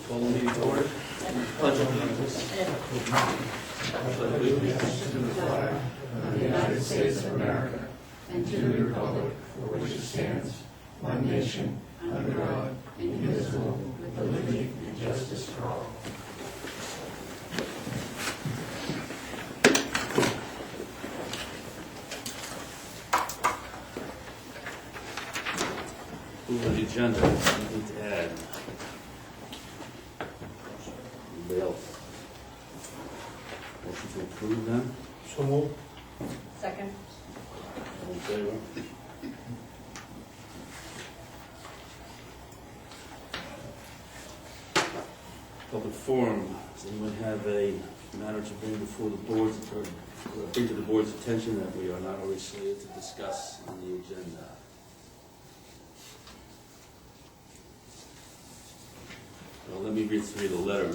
Call the meeting to order. Pledge allegiance. To the flag of the United States of America and to the republic for which it stands, one nation, under God, indivisible, with liberty and justice for all. Move the agenda. Anything to add? Anybody else? Motion to approve then? So moved. Second. All in favor? Public forum. Does anyone have a matter to bring before the board's, or bring to the board's attention that we are not already slated to discuss on the agenda? Well, let me read through the letter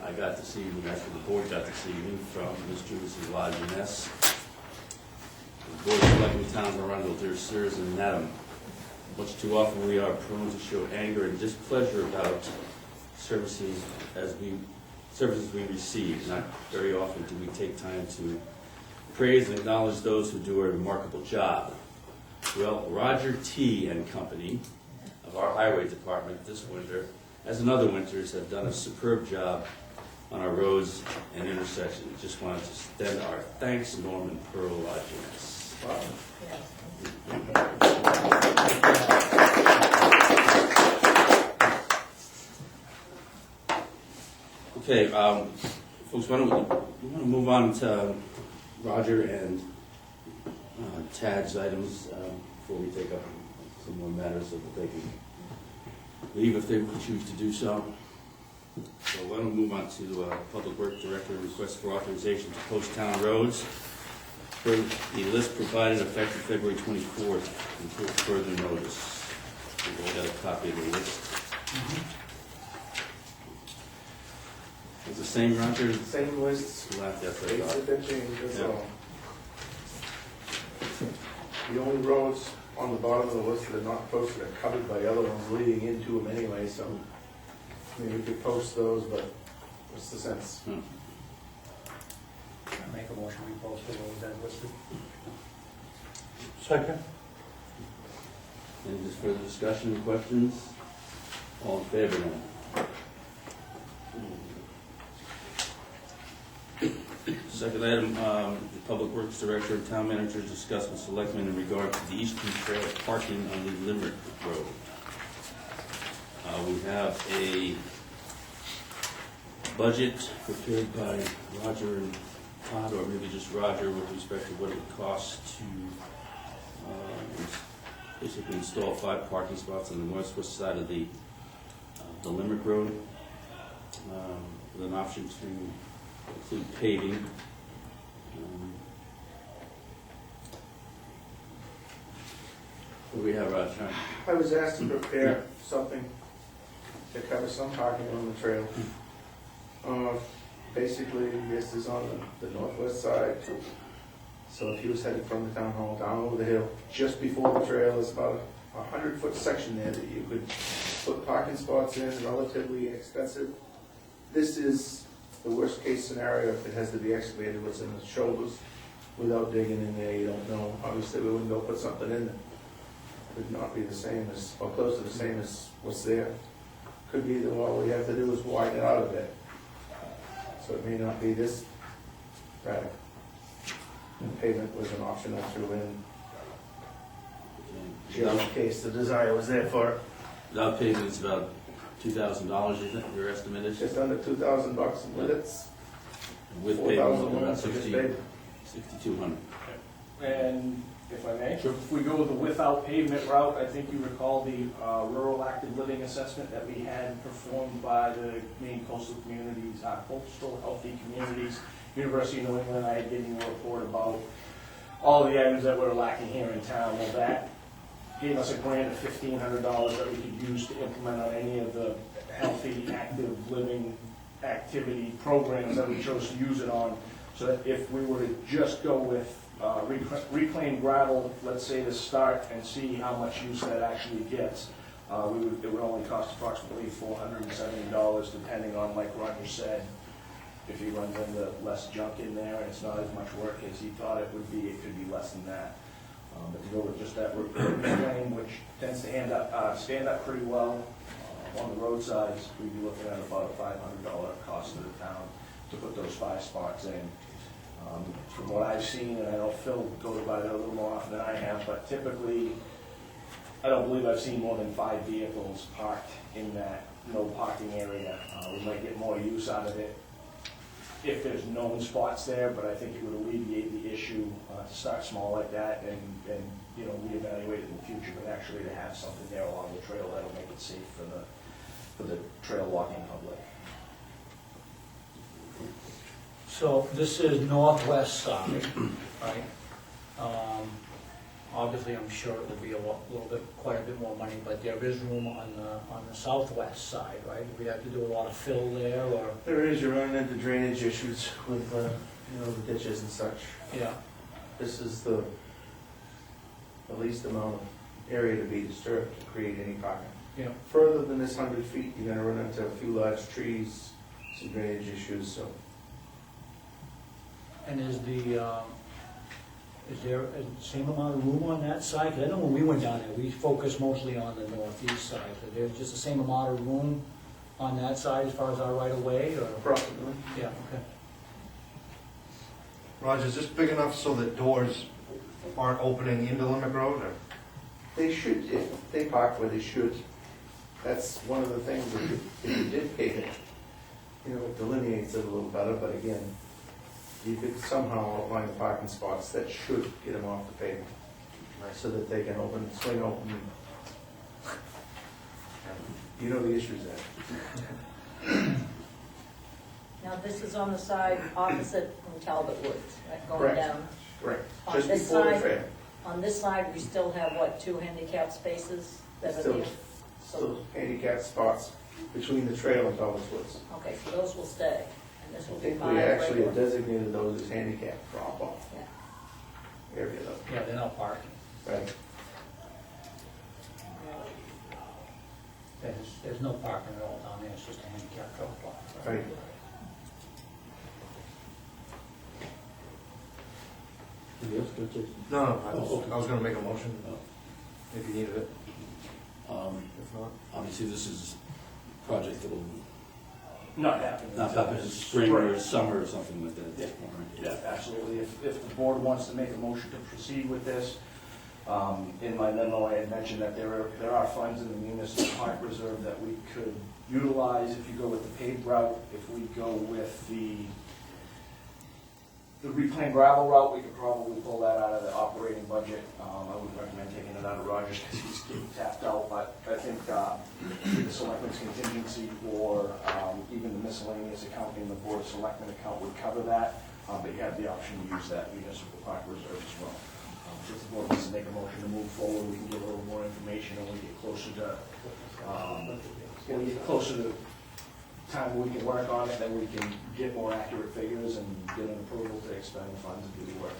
I got this evening, actually the board got this evening, from Mr. and Mrs. Lajeunesse. The board of Selectmen towns Arundel, dear sirs and madam, much too often we are prone to show anger and displeasure about services we receive. Not very often do we take time to praise and acknowledge those who do a remarkable job. Well, Roger T. and Company of our highway department this winter, as in other winters, have done a superb job on our roads and intersections. Just wanted to extend our thanks, Norm and Pearl Lajeunesse. Wow. Okay, folks, why don't we want to move on to Roger and Tad's items before we take up some more matters so that they can leave if they choose to do so. So why don't we move on to Public Works Director request for authorization to post town roads for the list provided effective February 24th until further notice. We've all got a copy of the list. It's the same, Roger? Same list. That's Eight what I thought. that change, that's Yeah. all. The only roads on the bottom of the list that are not posted are covered by other ones leading into them anyway, so maybe we could post those, but what's the sense? I make a motion we post the roads as listed. Second. Any further discussion or questions? All in favor now? Second item, the Public Works Director and Town Manager discussed with Selectmen in regard to the Eastern Trail parking on the Limerick Road. We have a budget prepared by Roger and Todd, or maybe just Roger, with respect to what it would cost to basically install 5 parking spots on the northwest side of the Limerick Road, with an option to include paving. What do we have, Roger? I was asked to prepare something to cover some parking on the trail. Basically, this is on the northwest side. So if he was headed from the town hall down over the hill, just before the trail, is about a 100-foot section there that you could put parking spots in, relatively inexpensive. This is the worst case scenario if it has to be excavated, what's in the shoulders. Without digging in there, you don't know. Obviously, we wouldn't go put something in that would not be the same as, or close to the same as what's there. Could be that all we have to do is widen it out a bit. So it may not be this radical. And pavement was an option I threw in, just in case the desire was there for it. Without paving, it's about $2,000, isn't it? Your estimate is? Just under $2,000, and with it's With paving, it's $4,000 about for just pavement. $6,200. And if I may, Sure. if we go with the without pavement route, I think you recall the rural active living assessment that we had performed by the main coastal communities, coastal healthy communities, University of New England. I had given you a report about all the items that were lacking here in town. Well, that gave us a grant of $1,500 that we could use to implement on any of the healthy active living activity programs that we chose to use it on. So that if we were to just go with reclaimed gravel, let's say, to start and see how much use that actually gets. It would only cost approximately $470, depending on, like Roger said, if he runs into less junk in there and it's not as much work as he thought it would be, it could be less than that. But to go with just that frame, which tends to stand up pretty well on the roadsides, we'd be looking at about a $500 cost to the town to put those 5 spots in. From what I've seen, and I know Phil goes about it a little more often than I have, but typically, I don't believe I've seen more than 5 vehicles parked in that no parking area. We might get more use out of it if there's known spots there, but I think it would alleviate the issue to start small like that and you know, reevaluate it in the future, but actually to have something there along the trail that'll make it safe for the trail walking public. So this is northwest side, right? Obviously, I'm sure it will be quite a bit more money, but there is room on the southwest side, right? We have to do a lot of fill there, or? There is, you're running into drainage issues with, you know, the ditches and such. Yeah. This is the least amount of area to be disturbed to create any parking. Yeah. Further than this 100 feet, you're gonna run into a few large trees, some drainage issues, so. And is there a same amount of room on that side? 'Cause I know when we went down there, we focused mostly on the northeast side. Is there just the same amount of room on that side as far as our right of way, or? Approximately. Yeah, okay. Roger, is this big enough so that doors aren't opening into Limerick Road, or? They should, if they park where they should. That's one of the things that if you did pave it, you know, it delineates it a little better, but again, you could somehow outline the parking spots that should get them off the pavement, so that they can swing open. You know the issues there. Now, this is on the side opposite from Talbot Woods, right, going Correct. down. Correct. On Just this before the side? trail. On this side, we still have, what, 2 handicap spaces that are Still, there? still handicap spots between the trail and Talbot Woods. Okay, so those will stay, and this I will be think fine. we actually have regular. designated those as handicap drop-off Yeah. area though. Yeah, they're not parking. Right. There's no parking at all down there, it's just a handicap drop-off. Right. Anybody else gonna take? No, I was gonna make a motion, if you needed it, Um, if not. Obviously, this is a project that will Not happening. not happen in spring or summer or something like that at this point, right? Yeah, absolutely. If the board wants to make a motion to proceed with this, in my memo, I had mentioned that there are funds in the municipal park reserve that we could utilize if you go with the paved route. If we go with the reclaimed gravel route, we could probably pull that out of the operating budget. I wouldn't recommend taking it out of Rogers because he's getting tapped out, but I think the selectmen's contingency or even the miscellaneous account in the board of selectmen account would cover that, but you have the option to use that municipal park reserve as well. If the board wants to make a motion to move forward, we can get a little more information and we get closer to, when we get closer to time we can work on it, then we can get more accurate figures and get an approval to expend the funds and do the work.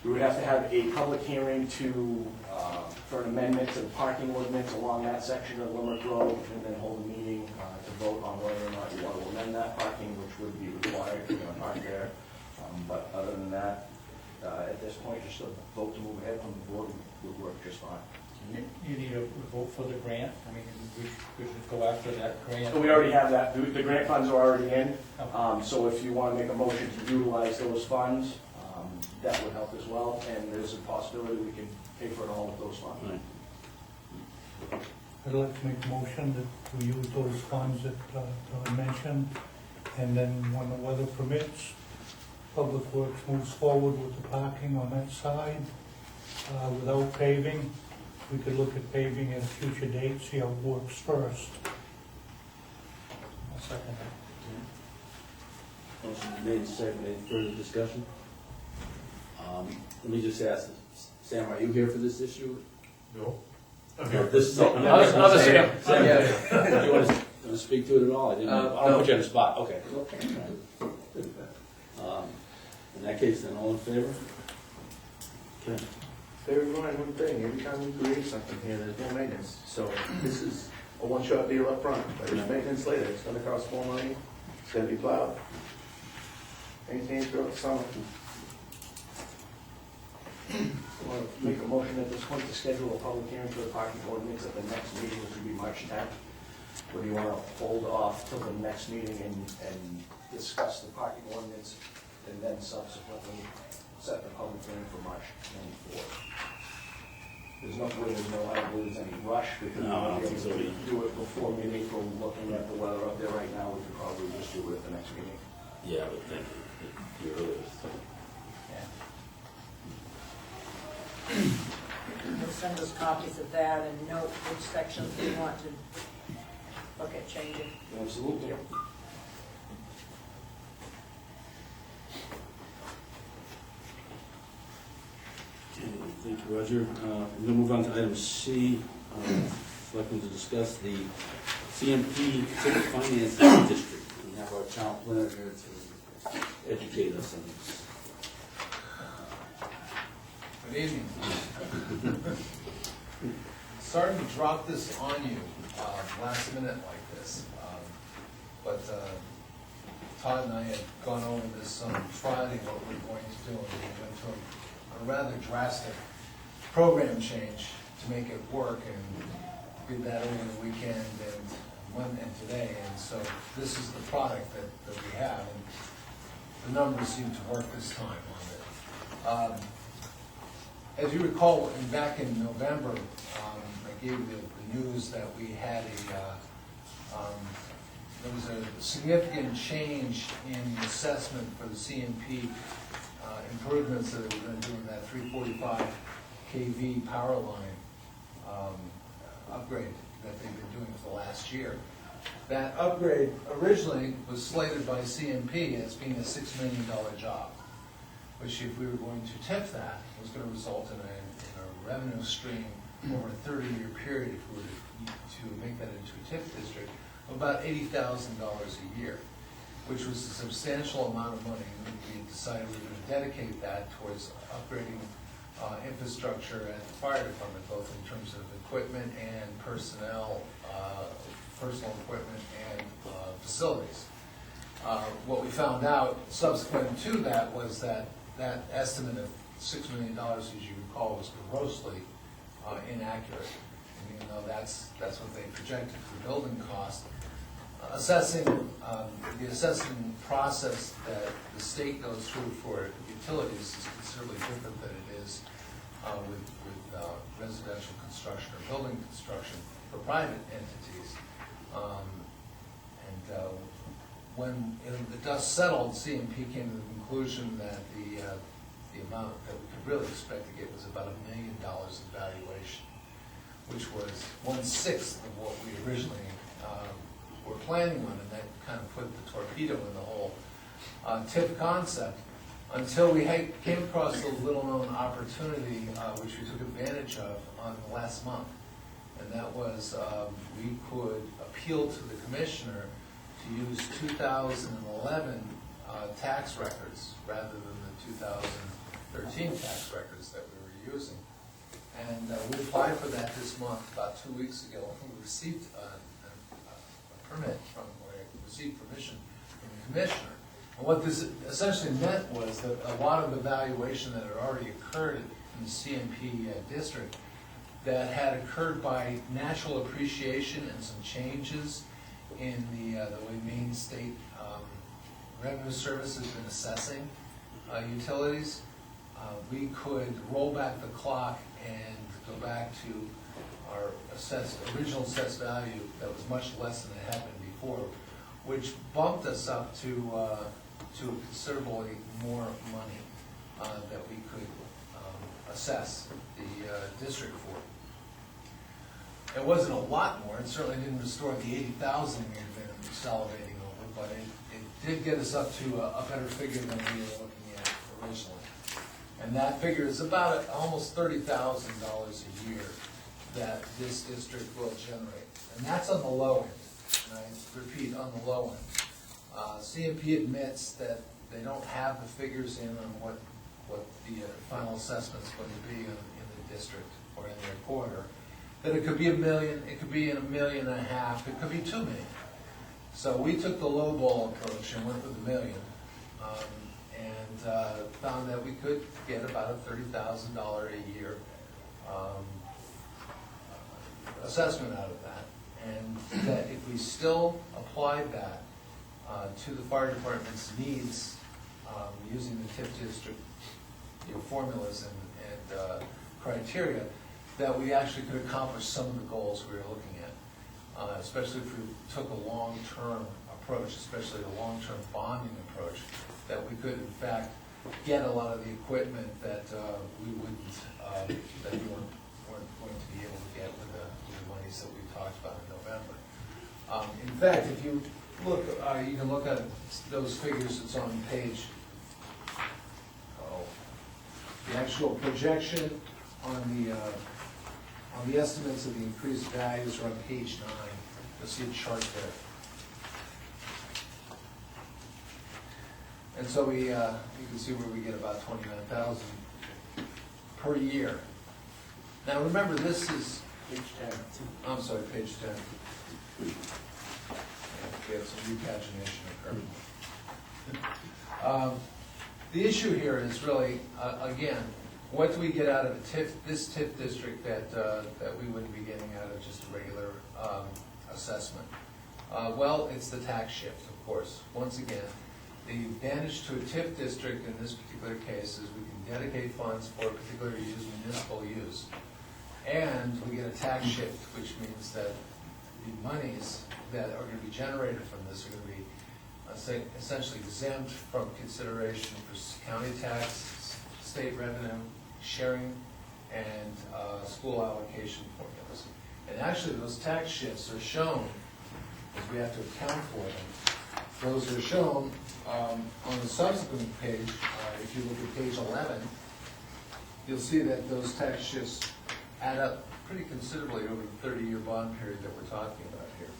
We would have to have a public hearing for an amendment to the parking ordinance along that section of Limerick Road, and then hold a meeting to vote on whether or not you want to amend that parking, which would be required if you're going to park there. But other than that, at this point, just a vote to move ahead from the board would work just fine. You need a vote for the grant? I mean, we should go after that grant. So we already have that, the grant funds are already in, so if you want to make a motion to utilize those funds, that would help as well, and there's a possibility we can pay for it all with those funds. Right. I'd like to make a motion that we use those funds that I mentioned, and then when the weather permits, Public Works moves forward with the parking on that side without paving. We could look at paving at a future date, see how it works first. I'll second that. Motion made, second, any further discussion? Let me just ask, Sam, are you here for this issue? No. This is. Another Sam. Sam, yeah. Do you want to speak to it at all? I didn't, I'll put you on the spot, okay. In that case, then, all in favor? Okay. bear in mind one thing, every time we create something here, there's no maintenance. So this is a one-shot deal up front, but there's maintenance later. It's gonna cost more money, it's gonna be plowed, maintained throughout the summer. Want to make a motion at this point to schedule a public hearing for the parking ordinance at the next meeting, which would be March 10th? Or do you want to hold off till the next meeting and discuss the parking ordinance and then subsequently set the public hearing for March 24th? I don't believe there's any rush because we No, I won't don't be think so able to either. do it before mid-April. Looking at the weather up there right now, we could probably just do it at the next meeting. Yeah, I would think the earliest. You'll send us copies of that and note which sections we want to look at changing. Absolutely. Okay, thank you, Roger. We're gonna move on to item C, selectmen to discuss the CMP Civic Finance District. We have our town planner here to educate us on this. Good evening. Sorry to drop this on you last minute like this, but Todd and I had gone over this on Friday, what we're going to do, and we went through a rather drastic program change to make it work, and did that over the weekend and today, and so this is the product that we have, and the numbers seem to work this time on it. As you recall, back in November, I gave you the news that we had there was a significant change in the assessment for the CMP improvements that we're going to do in that 345 kV power line upgrade that they've been doing for the last year. That upgrade originally was slated by CMP as being a $6 million job, which if we were going to TIF that, was going to result in a revenue stream over a 30-year period if we were to make that into a TIF district of about $80,000 a year, which was a substantial amount of money. And we decided we were going to dedicate that towards upgrading infrastructure at the fire department, both in terms of equipment and personnel, personal equipment and facilities. What we found out subsequent to that was that that estimate of $6 million, as you recall, was grossly inaccurate. And even though that's what they projected for building cost, the assessing process that the state goes through for utilities is considerably different than it is with residential construction or building construction for private entities. When the dust settled, CMP came to the conclusion that the amount that we could really expect to get was about $1 million in valuation, which was 1/6 of what we originally were planning on, and that kind of put the torpedo in the whole TIF concept until we came across a little-known opportunity, which we took advantage of on the last month, and that was we could appeal to the commissioner to use 2011 tax records rather than the 2013 tax records that we were using. And we applied for that this month, about 2 weeks ago. We received a permit received permission from the commissioner. And what this essentially meant was that a lot of the valuation that had already occurred in the CMP district that had occurred by natural appreciation and some changes in the way Maine State Revenue Service has been assessing utilities, we could roll back the clock and go back to our original assessed value that was much less than it had been before, which bumped us up to considerably more money that we could assess the district for. It wasn't a lot more. It certainly didn't restore the 80,000 we had been salivating over, but it did get us up to a better figure than we were looking at originally. And that figure is about almost $30,000 a year that this district will generate. And that's on the low end. And I repeat, on the low end. CMP admits that they don't have the figures in on what the final assessment's going to be in the the district or in their quarter, that it could be $1 million, it could be $1.5 million, it could be $2 million. So we took the low ball approach and went with $1 million, and found that we could get about a $30,000 a year assessment out of that. And that if we still applied that to the fire department's needs, using the TIF district formulas and criteria, that we actually could accomplish some of the goals we were looking at, especially if we took a long-term approach, especially a long-term bonding approach, that we could in fact get a lot of the equipment that we wouldn't, that we weren't going to be able to get with the monies that we talked about in November. In fact, if you look, you can look at those figures. It's on page, the actual projection on the estimates of the increased values are on page 9. You'll see a chart there. And so you can see where we get about $29,000 per year. Now remember, this is Page 10. I'm sorry, page 10. We had some repagination occur. The issue here is really, again, what do we get out of this TIF district that we wouldn't be getting out of just a regular assessment? Well, it's the tax shift, of course. Once again, the advantage to a TIF district in this particular case is we can dedicate funds for particular use, municipal use. And we get a tax shift, which means that the monies that are going to be generated from this are going to be essentially exempt from consideration for county tax, state revenue, sharing, and school allocation formulas. And actually, those tax shifts are shown, because we have to account for them. Those are shown on the subsequent page. If you look at page 11, you'll see that those tax shifts add up pretty considerably over the 30-year bond period that we're talking about here.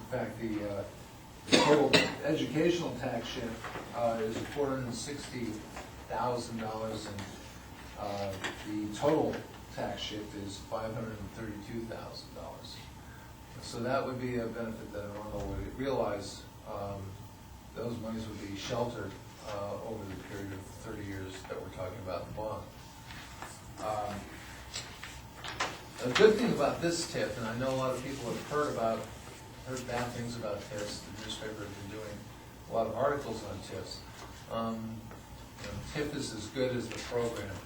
In fact, the total educational tax shift is $460,000, and the total tax shift is $532,000. So that would be a benefit that Arundel would realize. Those monies would be sheltered over the period of 30 years that we're talking about in the bond. A good thing about this TIF, and I know a lot of people have heard bad things about TIFs. The newspaper has been doing a lot of articles on TIFs. TIF is as good as the program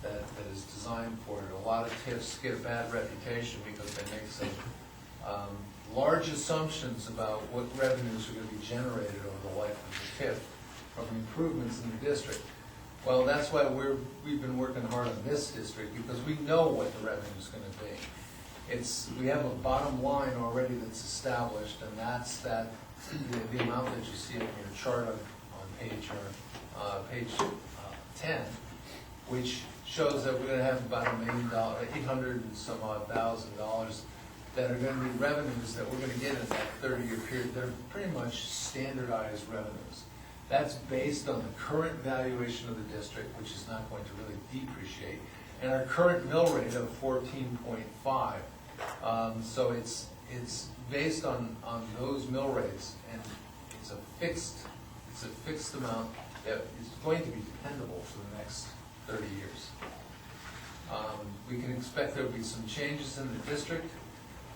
that is designed for it. A lot of TIFs get a bad reputation because they make some large assumptions about what revenues are going to be generated over the life of the TIF from improvements in the district. Well, that's why we've been working hard on this district, because we know what the revenue is going to be. We have a bottom line already that's established, and that's the amount that you see in your chart on page 10, which shows that we're going to have about $1 million, $800 and some odd $1,000 that are going to be revenues that we're going to get in that 30-year period. They're pretty much standardized revenues. That's based on the current valuation of the district, which is not going to really depreciate, and our current mill rate of 14.5. So it's based on those mill rates, and it's a fixed amount that is going to be dependable for the next 30 years. We can expect there'll be some changes in the district.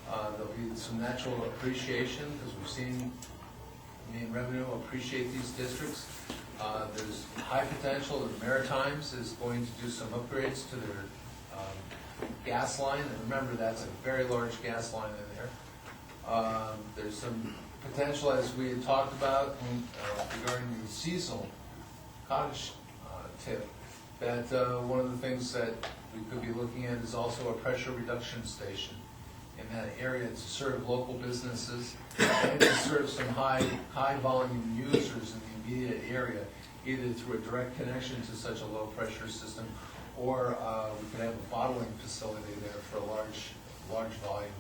There'll be some natural appreciation, because we've seen main revenue appreciate these districts. There's high potential that the Maritimes is going to do some upgrades to their gas line, and remember, that's a very large gas line in there. There's some potential, as we had talked about, regarding the seasonal cottage tip, that one of the things that we could be looking at is also a pressure reduction station in that area to serve local businesses and to serve some high volume users in the immediate area, either through a direct connection to such a low pressure system, or we could have a bottling facility there for large volume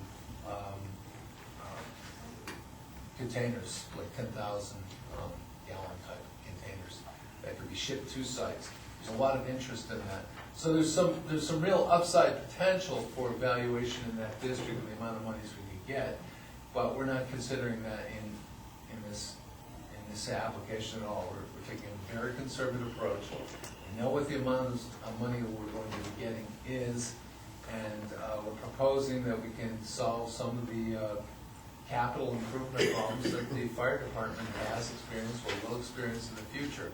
containers, like 10,000 gallon type containers that could be shipped to sites. There's a lot of interest in that. So there's some real upside potential for valuation in that district and the amount of monies we could get, but we're not considering that in this application at all. We're taking a very conservative approach. We know what the amount of money that we're going to be getting is, and we're proposing that we can solve some of the capital improvement problems that the fire department has experienced or will experience in the future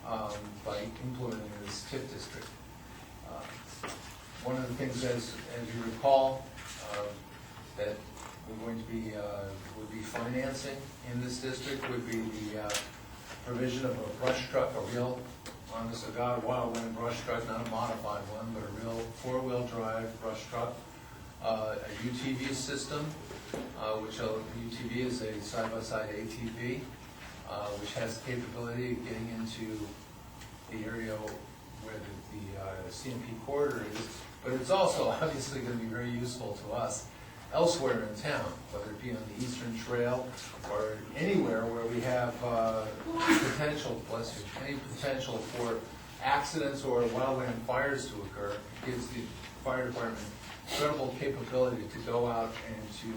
by implementing this TIF district. One of the things, as you recall, that we're going to be would be financing in this district would be the provision of a brush truck, a real, honest to God, wildland brush truck, not a modified one, but a real four-wheel drive brush truck, a UTV system, which UTV is a side-by-side ATV, which has the capability of getting into the area where the CMP corridor is, but it's also obviously going to be very useful to us elsewhere in town, whether it be on the Eastern Trail or anywhere where we have potential, any potential for accidents or wildland fires to occur. It gives the fire department incredible capability to go out and to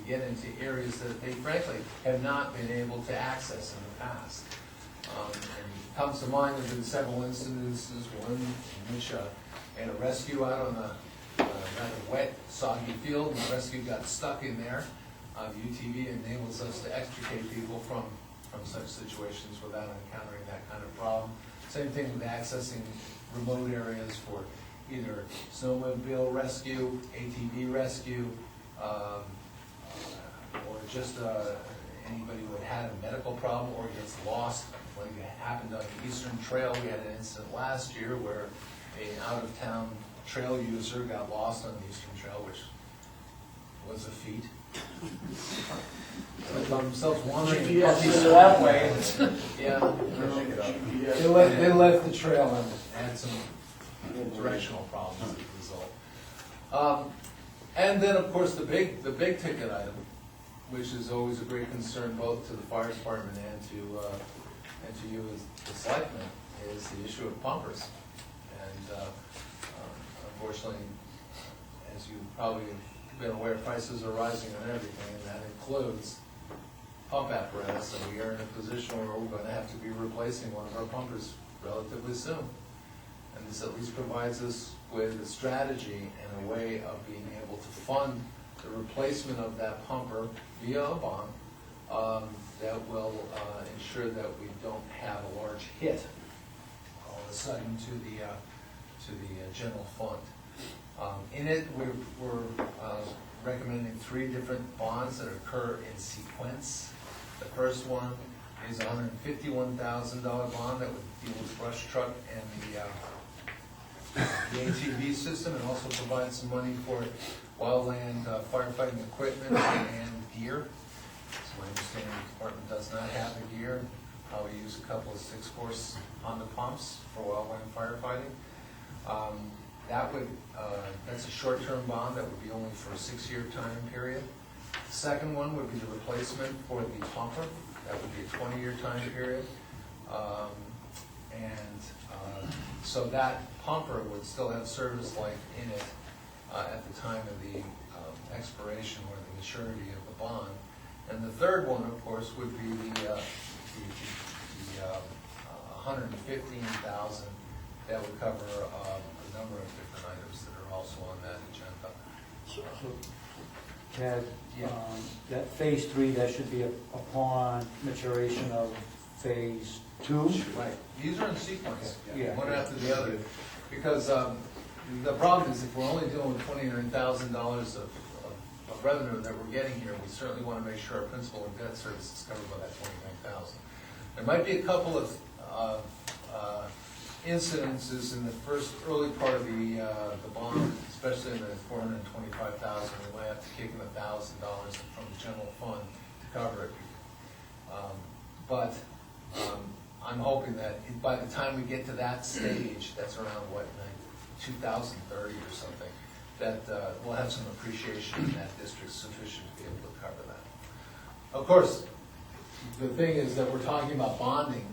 get into areas that they frankly have not been able to access in the past. And it comes to mind, there's been several instances, one in which in a rescue out on a rather wet, soggy field, and the rescue got stuck in there. The UTV enables us to extricate people from such situations without encountering that kind of problem. Same thing with accessing remote areas for either snowmobile rescue, ATV rescue, or just anybody who had a medical problem or gets lost. When it happened on the Eastern Trail, we had an incident last year where an out-of-town trail user got lost on the Eastern Trail, which was a feat. They found themselves wandering across the walkway. Yeah, they left the trail and had some directional problems as a result. And then, of course, the big ticket item, which is always a great concern both to the fire department and to you as the selectmen, is the issue of pumpers. And unfortunately, as you probably have been aware, prices are rising on everything, and that includes pump apparatus, and we are in a position where we're going to have to be replacing one of our pumpers relatively soon. And this at least provides us with a strategy and a way of being able to fund the replacement of that pumper via a bond that will ensure that we don't have a large hit all of a sudden to the general fund. In it, we're recommending 3 different bonds that occur in sequence. The first one is a $151,000 bond that would deal with brush truck and the ATV system, and also provide some money for wildland firefighting equipment and gear. So my understanding, the department does not have the gear. Probably use a couple of 6-horse Honda pumps for wildland firefighting. That's a short-term bond that would be only for a 6-year time period. The second one would be the replacement for the pumper. That would be a 20-year time period. So that pumper would still have service life in it at the time of the expiration or the maturity of the bond. And the third one, of course, would be the $115,000 that would cover a number of different items that are also on that agenda. So, Ted, that phase 3, that should be upon maturation of phase 2? Right. These are in sequence, Yeah. one after the other. Because the problem is if we're only dealing with $29,000 of revenue that we're getting here, we certainly want to make sure our principal and debt service is covered by that $29,000. There might be a couple of incidences in the early part of the bond, especially in the $425,000. We might have to kick in $1,000 from the general fund to cover it. But I'm hoping that by the time we get to that stage, that's around 2030 or something, that we'll have some appreciation in that district sufficient to be able to cover that. Of course, the thing is that we're talking about bonding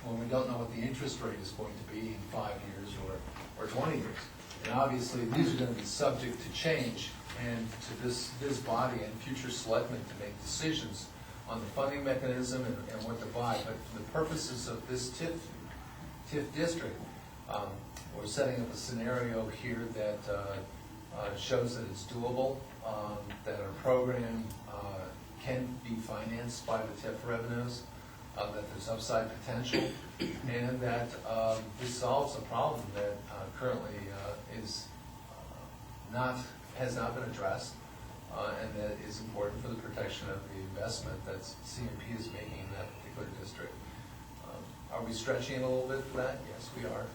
when we don't know what the interest rate is going to be in 5 years or 20 years. And obviously, these are going to be subject to change, and to this body and future selectmen to make decisions on the funding mechanism and what to buy. But for the purposes of this TIF district, we're setting up a scenario here that shows that it's doable, that our program can be financed by the TIF revenues, that there's upside potential, and that this solves a problem that currently has not been addressed, and that is important for the protection of the investment that CMP is making in that particular district. Are we stretching it a little bit for that? Yes, we are.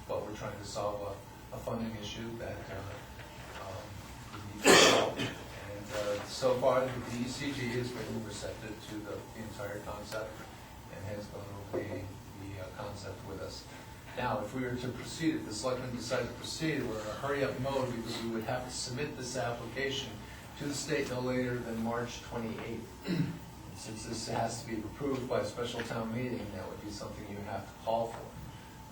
But we're trying to solve a funding issue that we need to solve. And so far, the DECG has been receptive to the entire concept and has gone over the concept with us. Now, if we were to proceed, if the selectmen decide to proceed, we're in a hurry-up mode because we would have to submit this application to the state no later than March 28th. Since this has to be approved by a special town meeting, that would be something you have to call for.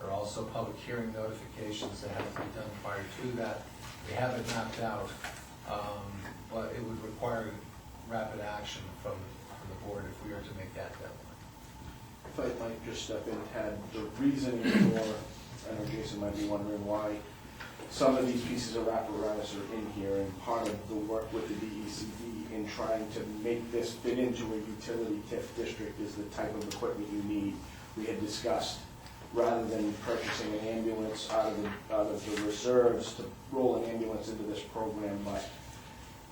There are also public hearing notifications that have to be done prior to that. We have it mapped out, but it would require rapid action from the board if we were to make that deadline. If I might just step in, Ted, the reasoning for, I know Jason might be wondering why some of these pieces of apparatus are in here, and part of the work with the DECD in trying to make this fit into a utility TIF district is the type of equipment you need. We had discussed, rather than purchasing an ambulance out of the reserves to roll an ambulance into this program, but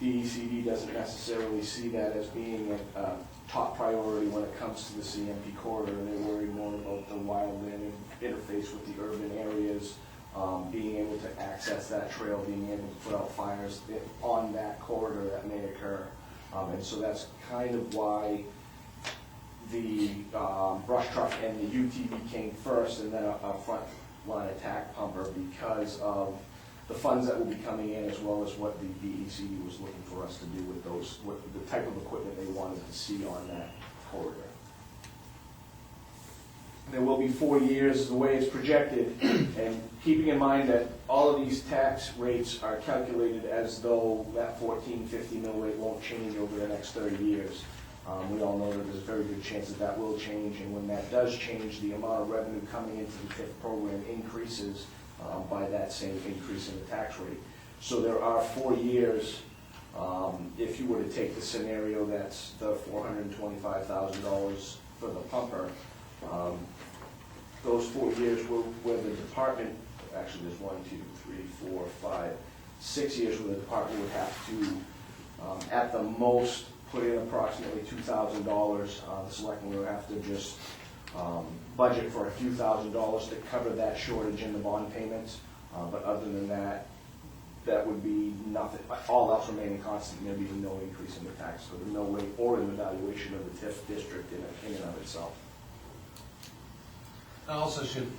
DECD doesn't necessarily see that as being a top priority when it comes to the CMP corridor. They're worried more about the wildland interface with the urban areas, being able to access that trail, being able to put out fires on that corridor that may occur. And so that's kind of why the brush truck and the UTV came first, and then a front line attack pumper, because of the funds that will be coming in, as well as what the DECD was looking for us to do with those, what the type of equipment they wanted to see on that corridor. There will be 4 years, the way it's projected, and keeping in mind that all of these tax rates are calculated as though that 1450 mill rate won't change over the next 30 years. We all know that there's a very good chance that that will change, and when that does change, the amount of revenue coming into the TIF program increases by that same increase in the tax rate. So there are 4 years, if you were to take the scenario that's the $425,000 for the pumper, those 4 years where the department, actually there's 1, 2, 3, 4, 5, 6 years where the department would have to, at the most, put in approximately $2,000. The selectmen would have to just budget for a few $1,000s to cover that shortage in the bond payments. But other than that, that would be nothing. All else remaining constant, there'd be no increase in the tax, so there's no rate or in the valuation of the TIF district in and of itself. I also should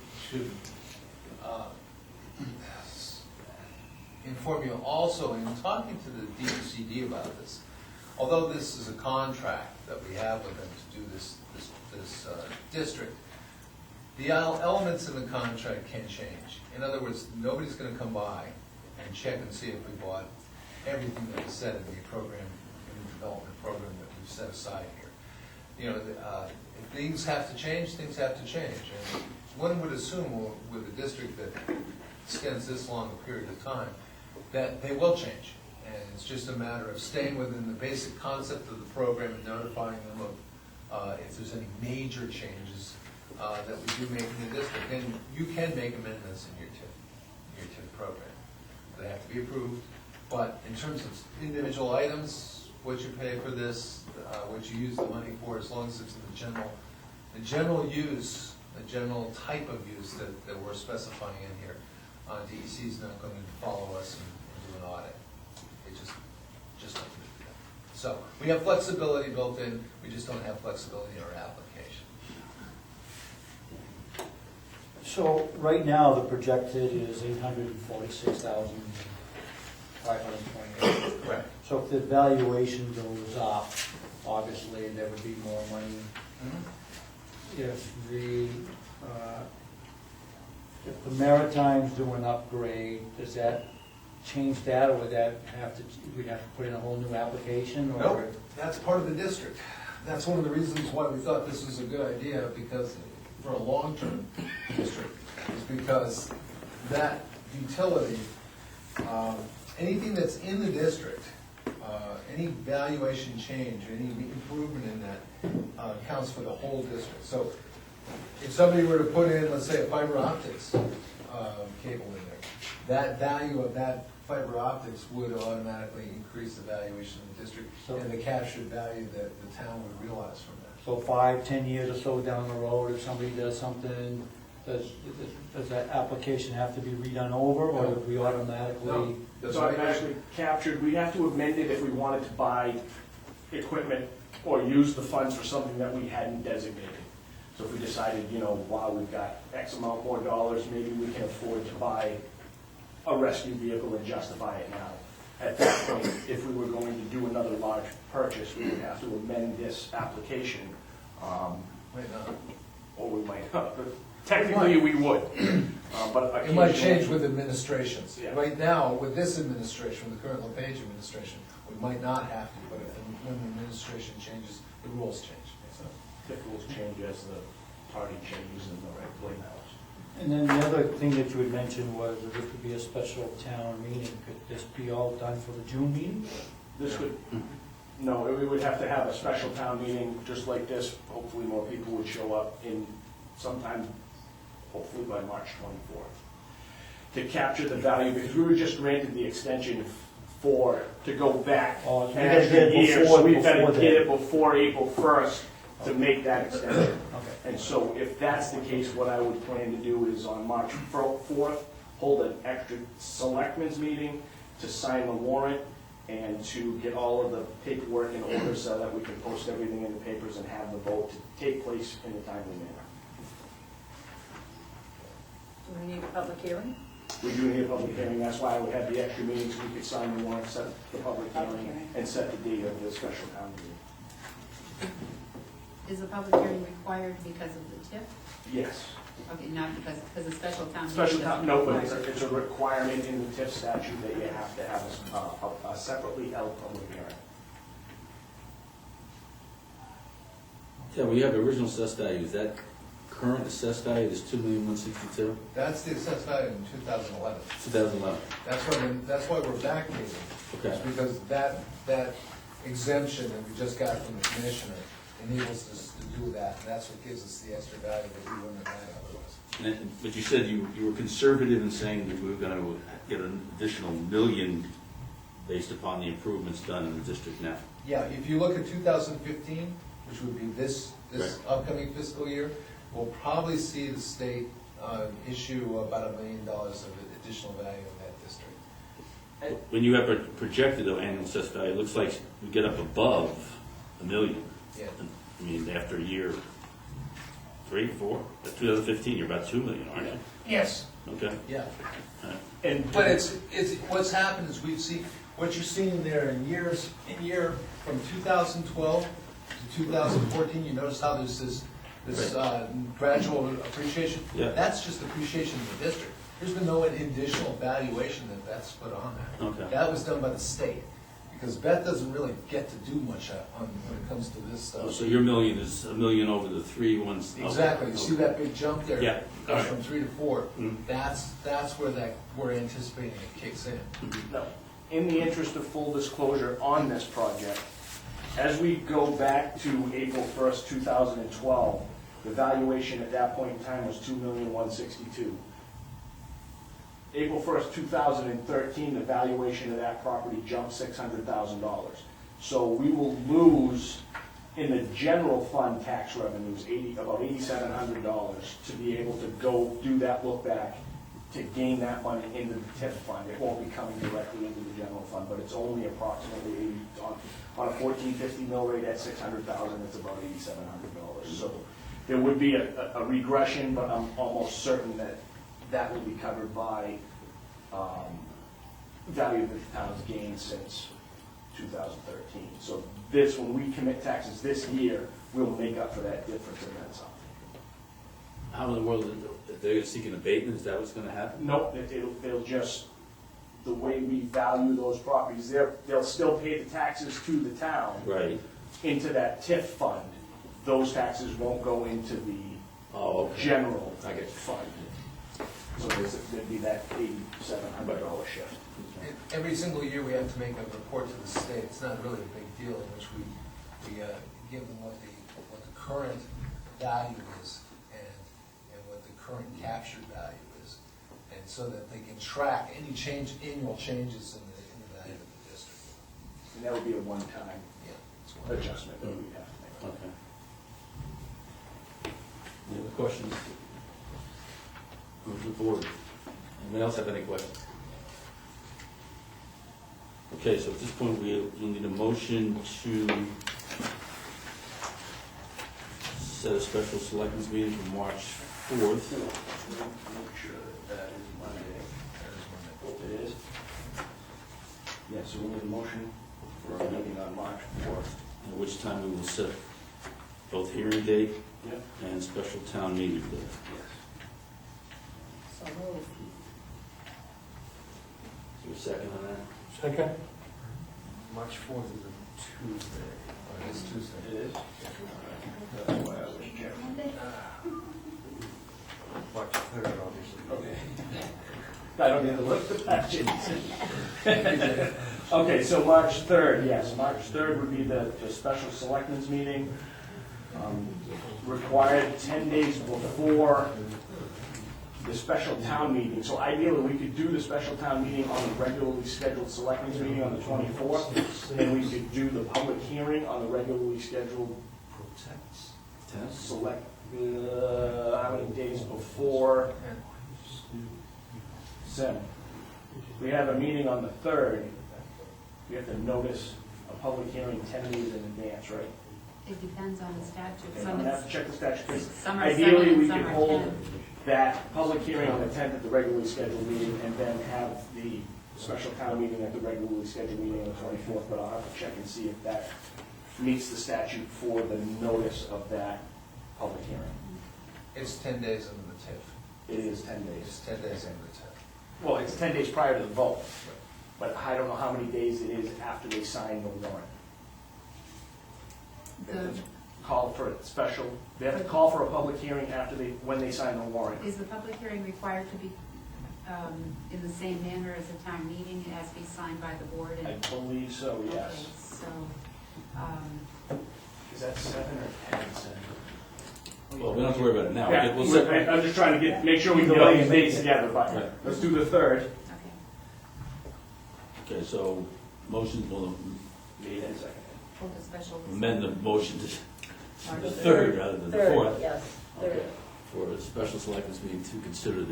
inform you also, in talking to the DECD about this, although this is a contract that we have with them to do this district, the elements in the contract can change. In other words, nobody's going to come by and check and see if we bought everything that was said in the program, in the development program that we've set aside here. You know, if things have to change, things have to change. And one would assume with a district that extends this long a period of time, that they will change. And it's just a matter of staying within the basic concept of the program and notifying them of if there's any major changes that we do make in the district. And you can make amendments in your TIF program. They have to be approved. But in terms of individual items, what you pay for this, what you use the money for, as long as it's in the general use, the general type of use that we're specifying in here, DEC is not going to follow us and do an audit. They just don't do that. So we have flexibility built in. We just don't have flexibility in our application. So right now, the projected is $846,528. Correct. So if the valuation goes up, obviously there would be more money if the, uh, if the Maritimes do an upgrade, does that change that, or would that have to, we'd have to put in a whole new application, or? Nope, that's part of the district. That's one of the reasons why we thought this was a good idea, because for a long-term district, is because that utility, anything that's in the district, any valuation change, any improvement in that counts for the whole district. So if somebody were to put in, let's say, a fiber optics cable in there, that value of that fiber optics would automatically increase the valuation of the district and the captured value that the town would realize from that. So 5, 10 years or so down the road, if somebody does something, does that application have to be redone over, or do we automatically? No. It's automatically captured. We have to amend it if we wanted to buy equipment or use the funds for something that we hadn't designated. So if we decided, you know, wow, we've got X amount more dollars, maybe we can afford to buy a rescue vehicle and justify it now. At that point, if we were going to do another large purchase, we would have to amend this application. Might not. Or we might not, but technically we would. But It might occasionally- change with administrations. Yeah. Right now, with this administration, with the current LePage administration, we might not have to, but when the administration changes, the rules change. So, The rules change as the party changes in the right play house. And then the other thing that you had mentioned was that this would be a special town meeting. Could this be all done for the June meeting? This would, no, we would have to have a special town meeting just like this. Hopefully more people would show up in sometime, hopefully by March 24th, to capture the value, because we were just granted the extension to go back Oh, so an we gotta extra get it year. before- So we've got to before get that. it before April 1st to make that extension. Okay. And so if that's the case, what I would plan to do is on March 4th, hold an extra selectmen's meeting to sign the warrant and to get all of the paperwork in order so that we can post everything in the papers and have the vote to take place in a timely manner. Do we need a public hearing? We do need a public hearing, that's why I would have the extra meetings, we could sign the warrant, set the public Public hearing, hearing. and set the date of the special town meeting. Is the public hearing required because of the TIF? Yes. Okay, not because the special town meeting Special doesn't town, no, but require- it's a requirement in the TIF statute that you have to have a separately held public hearing. Yeah, well, you have the original assessed value, is that current assessed value is $2,162,000? that's the assessed value in 2011. 2011. That's why we're backdating. Okay. It's because that exemption that we just got from the commissioner enables us to do that. And that's what gives us the extra value that we wouldn't have had otherwise. But you said you were conservative in saying that we were going to get an additional $1 million based upon the improvements done in the district now. Yeah, if you look at 2015, which would be this Right. upcoming fiscal year, we'll probably see the state issue about $1 million of additional value in that district. When you have a projected annual assessed value, it looks like we get up above $1 million. Yeah. I mean, after year 3, 4, 2015, you're about $2 million, aren't you? Yes. Okay. Yeah. But it's what's happened is we've seen, what you're seeing there in year from 2012 to 2014, you notice how there's this gradual appreciation? Yeah. That's just appreciation in the district. There's been no additional valuation that's put on that. Okay. That was done by the state, because Beth doesn't really get to do much when it comes to this stuff. So your $1 million is $1 million over the 3 ones? Okay. Exactly, you see that big jump there? Yeah. All right. From 3 to 4, Mhm. that's where we're anticipating it kicks in. No. In the interest of full disclosure on this project, as we go back to April 1st, 2012, the valuation at that point in time was $2,162,000. April 1st, 2013, the valuation of that property jumped $600,000. So we will lose in the general fund tax revenues about $8,700 to be able to go do that look back to gain that money into the TIF fund. It won't be coming directly into the general fund, but it's only approximately on a 1450 mill rate at $600,000, it's about $8,700. So there would be a regression, but I'm almost certain that that will be covered by value that the town's gained since 2013. So this, when we commit taxes this year, we'll make up for that difference and then some. How in the world, if they're seeking abatement, is that what's gonna happen? Nope, they'll just, the way we value those properties, they'll still pay the taxes to the town Right. into that TIF fund. Those taxes won't go into the Oh, okay. general I get you. fund. So there'd be that $8,700 shift. Every single year, we have to make a report to the state. It's not really a big deal, in which we give them what the current value is and what the current captured value is, and so that they can track any annual changes in the value of the district. And that would be a one-time Yeah, it's one. adjustment that we'd have to make. Okay. Any other questions? Move to the board. Anyone else have any questions? Okay, so at this point, we'll need a motion to set a special selectmen's meeting for March 4th. Make sure that is Monday. It is? Yeah, so we need a motion for a meeting on March 4th. At which time we will set both hearing date Yep. and special town meeting date. Yes. So moved. Is there a second on that? Second? March 4th is a Tuesday. Oh, it is Tuesday. It is? That's why I was checking. March 3rd, obviously. Okay. I don't need to look at the patches. Okay, so March 3rd, yes, March 3rd would be the special selectmen's meeting. Required 10 days before the special town meeting. So ideally, we could do the special town meeting on the regularly scheduled selectmen's meeting on the 24th, and we could do the public hearing on the regularly scheduled select, how many days before? 7. We have a meeting on the 3rd. We have to notice a public hearing 10 days in advance, right? It depends on the statute. Okay, I'm Some gonna have is, to check the statute, because some are ideally, 7 we and could some are hold 10. that public hearing on the 10th at the regularly scheduled meeting, and then have the special town meeting at the regularly scheduled meeting on the 24th, but I'll have to check and see if that meets the statute for the notice of that public hearing. It's 10 days into the TIF. It is 10 It's days. 10 days into the TIF. Well, it's 10 days prior to the vote, but I don't know how many days it is after they sign the warrant. They have The, to call for a special, they have to call for a public hearing when they sign the warrant. is the public hearing required to be in the same manner as a town meeting? It has to be signed by the board? I And believe so, Okay, yes. so, Is that 7 or 10? Well, we don't have to worry about it now. Yeah, We'll set- I'm just trying to make sure we can get all these dates together, but Right. let's do the 3rd. okay. Okay, so motion will Made and seconded. Hold a special. amend the motion to March the 3rd rather than the 4th. Yes, Okay, 3rd. for a special selectmen's meeting to consider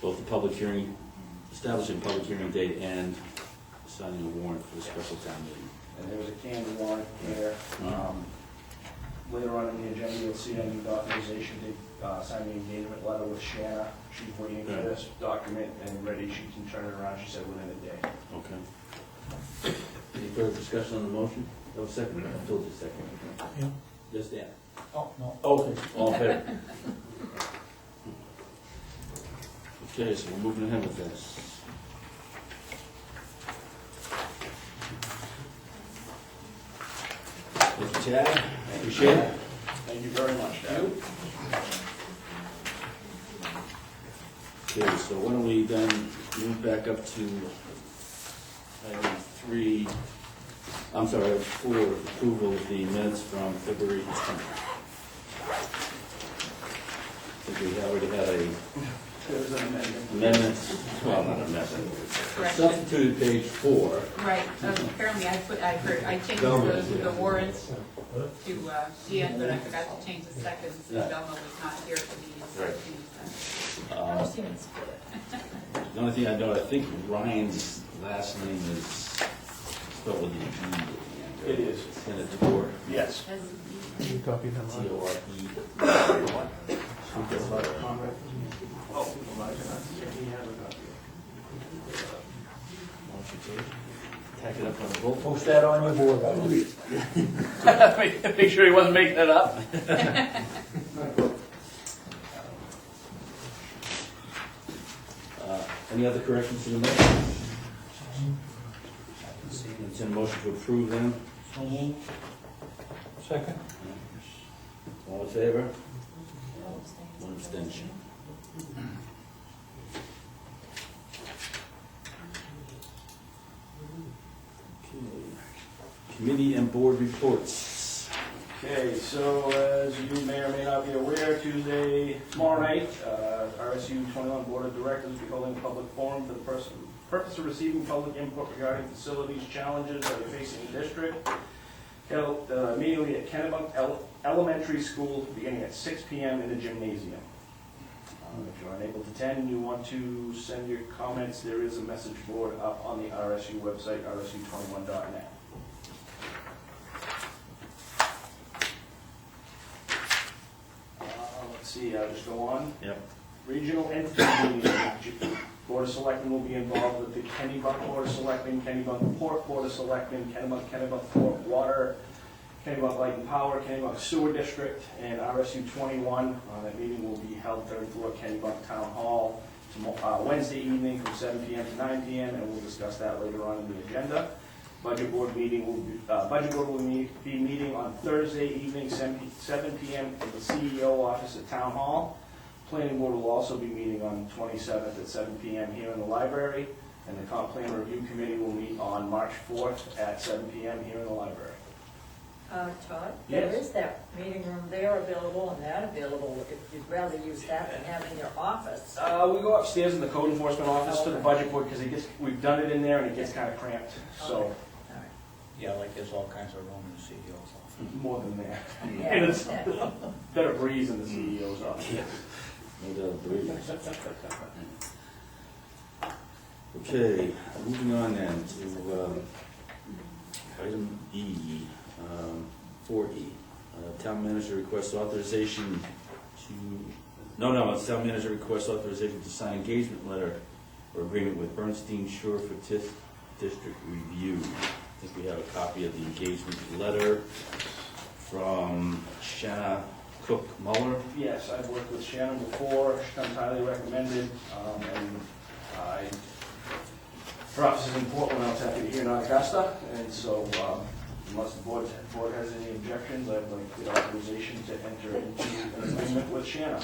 both the public hearing, establishing a public hearing date and signing a warrant for the special town meeting. And there was a canned warrant here. Later on in the agenda, you'll see I need authorization to sign the engagement letter with Shanna. She's waiting for this document and ready, she can turn it around, she said within a day. Okay. Any further discussion on the motion? No, second, I told you second. Yeah. Yes, Dan? Oh, no. Okay, all in favor? Okay, so we're moving ahead with this. Thank you, Chad. Appreciate it. Thank you very much, Dad. Okay, so why don't we then move back up to item 3, I'm sorry, item 4, approval of the minutes from February 10th. I think we already had a There was an amendment. amendment, well, not amendment, Correction. substituted page 4. Right, apparently I changed the warrants to Ian, but I forgot to change the seconds. Yeah. Velma was not here for the meeting, so I Right. changed that. Uh, The only thing I know, I think Ryan's last name is spelled with an E. at the end, right? It is. Senator, Yes. You copy that, Ron? T-O-R-E. Oh, Elijah, he has a copy. Tack it up on the boat. Post that on your board, I Make sure he wasn't making that up. Any other corrections to the minutes? Entertain a motion to approve them. So moved. Second? All in favor? One abstention. Okay. Committee and board reports. Okay, so as you may or may not be aware, tomorrow night, RSU 21 Board of Directors will be holding a public forum for the purpose of receiving public input regarding facilities challenges that are facing the district. Held immediately at Kennebunk Elementary School, beginning at 6 p.m. in the gymnasium. If you're unable to attend and you want to send your comments, there is a message board up on the RSU website, rsu21.net. Let's see, I'll just go on. Yep. Regional entity meeting. Board of Selectmen will be involved with the Kennebunk Board of Selectmen, Kennebunk Port Board of Selectmen, Kennebunk Port Water, Kennebunk Light and Power, Kennebunk Sewer District, and RSU 21. That meeting will be held third floor Kennebunk Town Hall Wednesday evening from 7 p.m. to 9 p.m. and we'll discuss that later on in the agenda. Budget board will be meeting on Thursday evening, 7 p.m. in the CEO office at Town Hall. Planning board will also be meeting on the 27th at 7 p.m. here in the library, and the comp plan review committee will meet on March 4th at 7 p.m. here in the library. Todd, Yes. there is that meeting room there available and that available, if you'd rather use that than having your office. We go upstairs in the code enforcement office to the budget board because we've done it in there and it gets kind of cramped, so. Okay. All right. Yeah, like there's all kinds of room in the CEO's office. More than that. Yeah, And it's yeah. better breeze in the CEO's office. No doubt, breeze. Okay, moving on then to item E, 4E. Town manager requests authorization it's town manager requests authorization to sign engagement letter or agreement with Bernstein Shore for TIF district review. I think we have a copy of the engagement letter from Shanna Cook Muller. Yes, I've worked with Shannon before, she comes highly recommended, and her office is in Portland, I was happy to hear not Augusta, and so unless the board has any objections, I'd like the authorization to enter into an agreement with Shannon.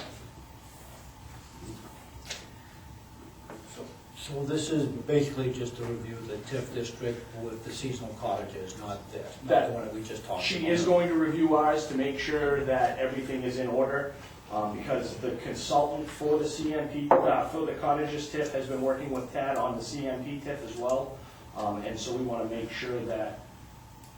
So this is basically just to review the TIF district with the seasonal cottages, not this, not the one that we just talked about. She is going to review ours to make sure that everything is in order, because the consultant for the CMP, for the cottages TIF has been working with Tad on the CMP TIF as well. And so we want to make sure that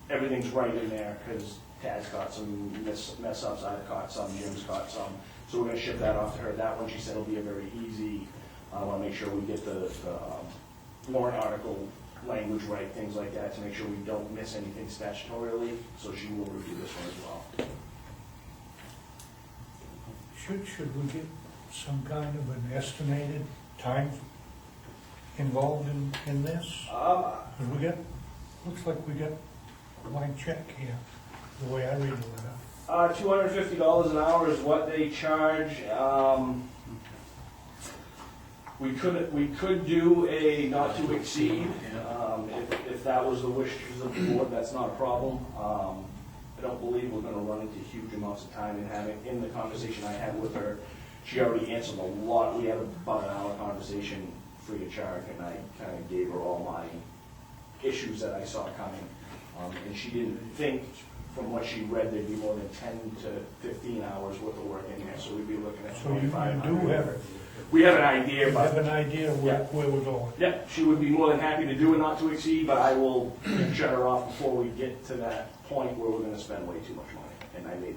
everything's right in there, because Tad's caught some mess ups, I've caught some, Jim's caught some. So we're going to ship that off to her. That one, she said, will be a very easy. I want to make sure we get the warrant article language right, things like that, to make sure we don't miss anything statutorily, so she will review this one as well. Should we get some kind of an estimated time involved in this? 'Cause looks like we got a blank check here, the way I read the letter. $250 an hour is what they charge. We could do a not to exceed, if that was the wishes of the board, that's not a problem. I don't believe we're gonna run into huge amounts of time in the conversation I had with her. She already answered a lot. We had about an hour conversation free of charge, and I kind of gave her all my issues that I saw coming. And she didn't think, from what she read, there'd be more than 10 to 15 hours worth of work in there, so we'd be looking at So you 2,500. do have, We have an idea, you but. have an idea where we're going. Yeah, she would be more than happy to do a not to exceed, but I will shut her off before we get to that point where we're gonna spend way too much money. And we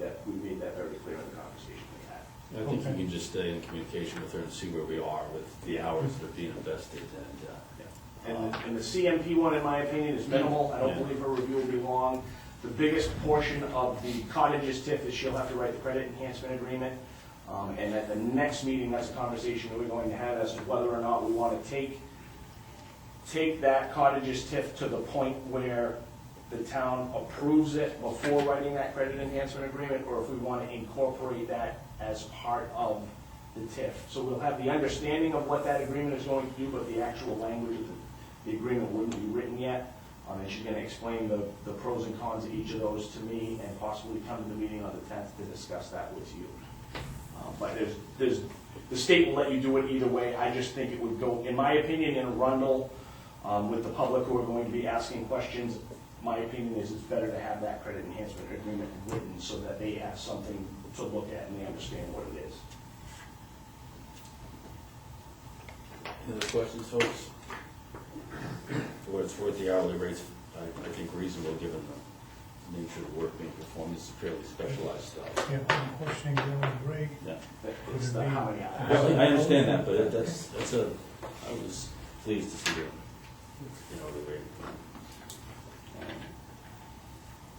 made that very clear in the conversation we had. I think you can just stay in communication with her and see where we are with the hours that are being invested, And the CMP one, in my opinion, is minimal. I don't believe her review will be long. The biggest portion of the cottages TIF is she'll have to write the credit enhancement agreement. And at the next meeting, that's a conversation that we're going to have as to whether or not we want to take that cottages TIF to the point where the town approves it before writing that credit enhancement agreement, or if we want to incorporate that as part of the TIF. So we'll have the understanding of what that agreement is going to do, but the actual language of the agreement wouldn't be written yet. And she's gonna explain the pros and cons of each of those to me, and possibly come to the meeting on the 10th to discuss that with you. But the state will let you do it either way. I just think it would go, in my opinion, in Arundel, with the public who are going to be asking questions, my opinion is it's better to have that credit enhancement agreement written so that they have something to look at and they understand what it is. Any other questions, folks? For what it's worth, the hourly rates, I think reasonable given the nature of the work being performed. This is fairly specialized stuff. Yeah, I'm questioning the hourly rate. Yeah. It's the how many hours. Well, I understand that, but I was pleased to see the rate.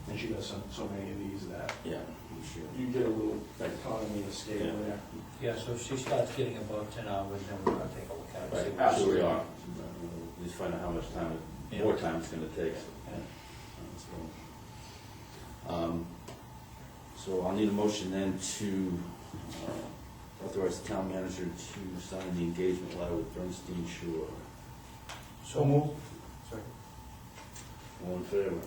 And she does so many of these that Yeah, I'm sure. you get a little economy of scale Yeah. there. Yeah, so if she starts getting above 10 hours, then we're gonna take a look at it. Right, See what- absolutely are. At least find out how much time, Yeah. more time it's gonna take. So I'll need a motion then to authorize the town manager to sign the engagement letter with Bernstein Shore. So moved. All in favor?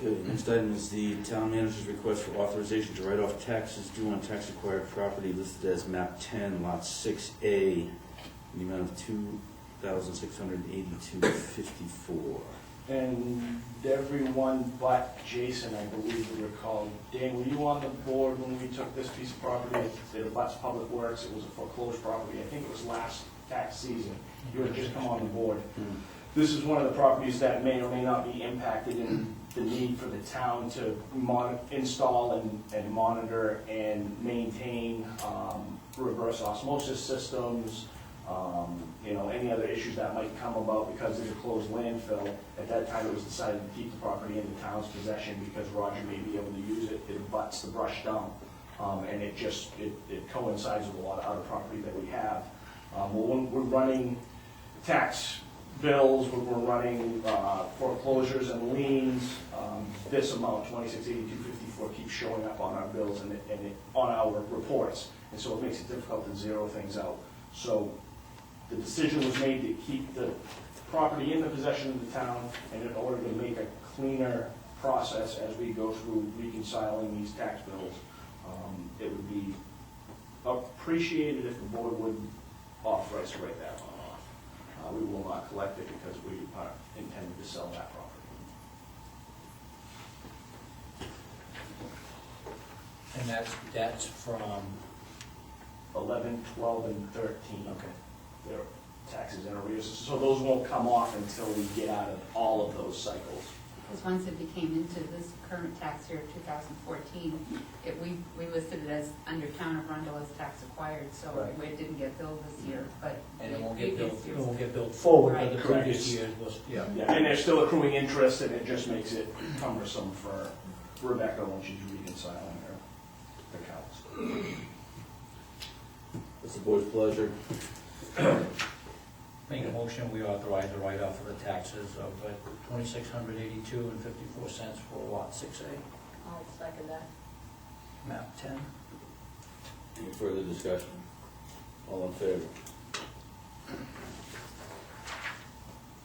Okay, next item is the town manager's request for authorization to write off taxes due on tax acquired property listed as map 10, lot 6A, in the amount of $2,682.54. And everyone but Jason, I believe, will recall. Dan, were you on the board when we took this piece of property? It abuts Public Works. It was a foreclosed property. I think it was last tax season. You had just come on the board. This is one of the properties that may or may not be impacted in the need for the town to install and monitor and maintain reverse osmosis systems, any other issues that might come about because there's a closed landfill. At that time, it was decided to keep the property in the town's possession because Roger may be able to use it. It abuts the brush dump, and it coincides with a lot of other property that we have. We're running tax bills, we're running foreclosures and liens. This amount, $2682.54, keeps showing up on our bills and on our reports, and so it makes it difficult to zero things out. So the decision was made to keep the property in the possession of the town, and in order to make a cleaner process as we go through reconciling these tax bills, it would be appreciated if the board would authorize to write that one off. We will not collect it because we are intended to sell that property. And that's from, 11, 12, and 13. okay. Their taxes and arrears, so those won't come off until we get out of all of those cycles. Because once it became into this current tax year, 2014, we listed it as under town of Arundel as tax acquired, so Right. it didn't get billed this year, but. And it the won't get previous billed, it years- won't get billed forward, but Right. the Correct. previous years was, yeah. Yeah, and they're still accruing interest, and it just makes it cumbersome for Rebecca when she's reconciling her accounts. What's the board's pleasure? Make a motion, we authorize the write-off of the taxes of $2,682.54 for lot 6A, I'll second that. map 10. Any further discussion? All in favor?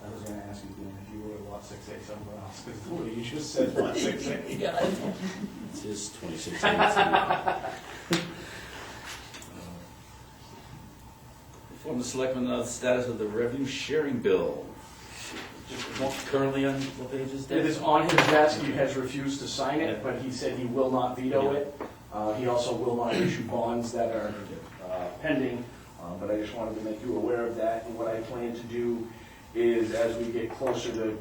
I was gonna ask you, Dan, if you were at lot 6A somewhere else, because the way you just said lot 6A. Yeah. It is 2682. Inform the selectmen of the status of the revenue sharing bill. Currently on what page is that? It is on his desk, he has refused to sign it, but he said he will not veto it. He also will not issue bonds that are pending, but I just wanted to make you aware of that. And what I plan to do is, as we get closer to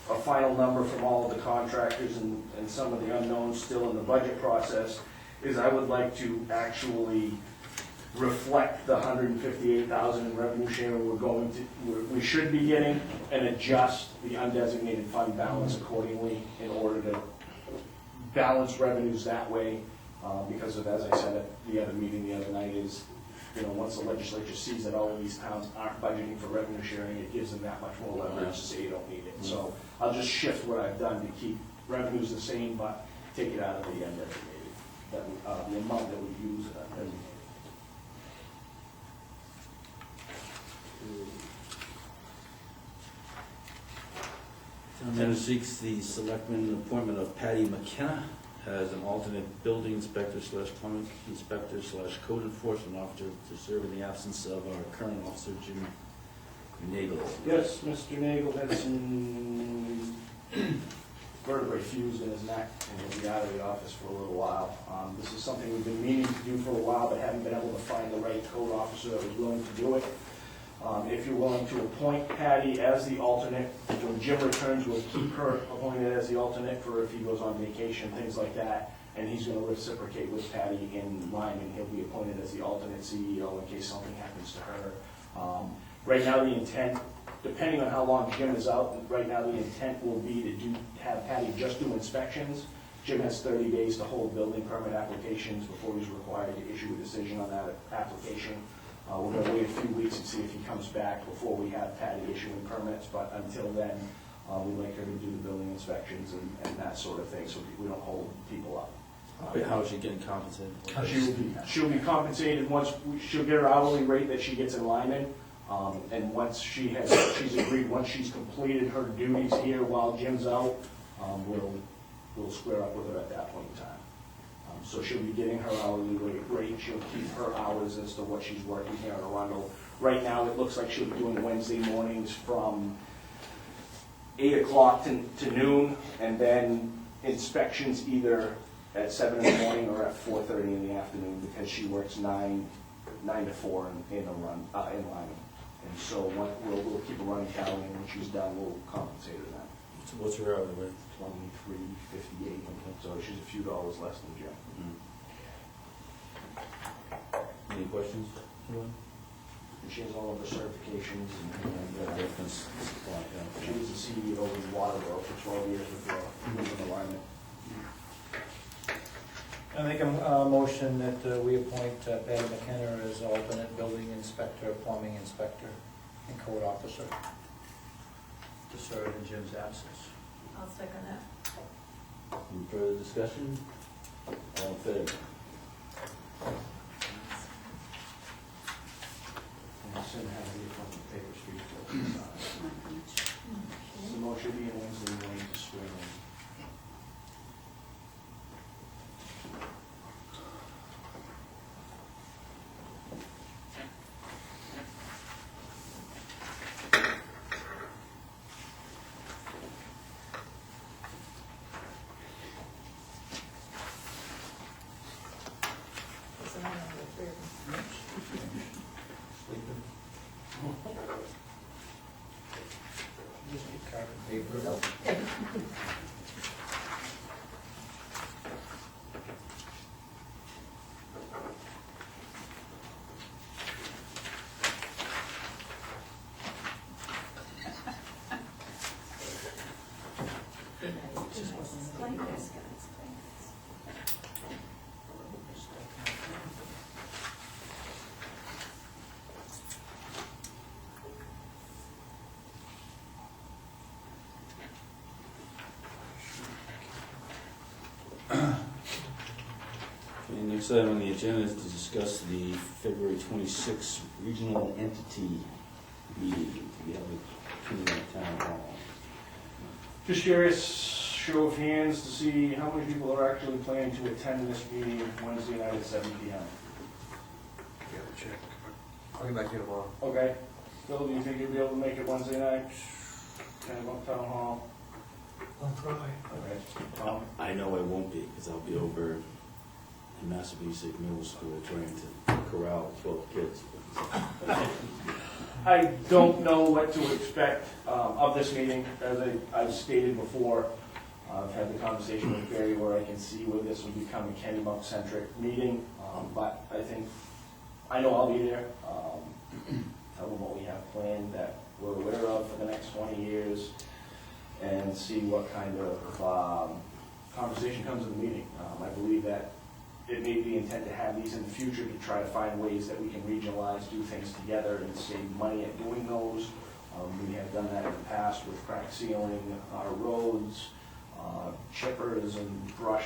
a final number from all of the contractors and some of the unknowns still in the budget process, is I would like to actually reflect the $158,000 in revenue sharing we should be getting, and adjust the undesignated fund balance accordingly in order to balance revenues that way, because of, as I said at the other meeting the other night, is once the legislature sees that all of these towns aren't budgeting for revenue sharing, it gives them that much more leverage to say you don't need it. So I'll just shift what I've done to keep revenues the same, but take it out of the undesignated, the amount that we use undesignated. Town manager seeks the selectman appointment of Patty McKenna as an alternate building inspector slash plumbing inspector slash code enforcement officer to serve in the absence of our current officer, Jim Nagel. Yes, Mr. Nagel had some vertebrae fused in his neck and he'll be out of the office for a little while. This is something we've been meaning to do for a while, but haven't been able to find the right code officer that was willing to do it. If you're willing to appoint Patty as the alternate, when Jim returns, we'll keep her appointed as the alternate for if he goes on vacation, things like that. And he's going to reciprocate with Patty in Lyman. He'll be appointed as the alternate CEO in case something happens to her. Right now, the intent, depending on how long Jim is out, right now the intent will be to have Patty just do inspections. Jim has 30 days to hold building permit applications before he's required to issue a decision on that application. We're going to wait a few weeks and see if he comes back before we have Patty issuing permits, but until then, we'd like her to do the building inspections and that sort of thing, so we don't hold people up. How is she getting compensated? She'll be compensated once, she'll get her hourly rate that she gets in Lyman, and once she's agreed, once she's completed her duties here while Jim's out, we'll square up with her at that point in time. So she'll be getting her hourly rate, she'll keep her hours as to what she's working here in Arundel. Right now, it looks like she'll be doing Wednesday mornings from 8 o'clock to noon, and then inspections either at 7 in the morning or at 4:30 in the afternoon, because she works 9 to 4 in Lyman. And so we'll keep a running tally, and when she's done, we'll compensate her then. So what's her hourly rate? $23.58, so she's a few dollars less than Jim. Any questions? And she has all of her certifications, and Reference. she was the CEO of Waterboro for 12 years before moving to Lyman. I make a motion that we appoint Patty McKenna as alternate building inspector, plumbing inspector, and code officer to serve in Jim's absence. I'll second that. Any further discussion? All in favor? And soon have the appointment paper street to sign. The motion should be in Wednesday morning to swear in. So I don't know if we're- Just get carbon paper. Explain this, guys. Okay, next item on the agenda is to discuss the February 26th regional entity meeting to be held at Kingman Town Hall. Just curious, show of hands to see how many people are actually planning to attend this meeting Wednesday night at 7 p.m. Yeah, check. I'll get back to you tomorrow. Okay. Phil, do you think you'll be able to make it Wednesday night? 10 o'clock Town Hall? I'll try. Okay. Tom? I know I won't be, because I'll be over in Massapequa Middle School trying to corral 12 kids. I don't know what to expect of this meeting. As I've stated before, I've had the conversation with Barry where I can see where this will become a Kennebunk-centric meeting. But I know I'll be there. Tell them what we have planned that we're aware of for the next 20 years and see what kind of conversation comes in the meeting. I believe that it may be intent to have these in the future to try to find ways that we can regionalize, do things together and save money at doing those. We have done that in the past with crack sealing our roads, chippers and brush,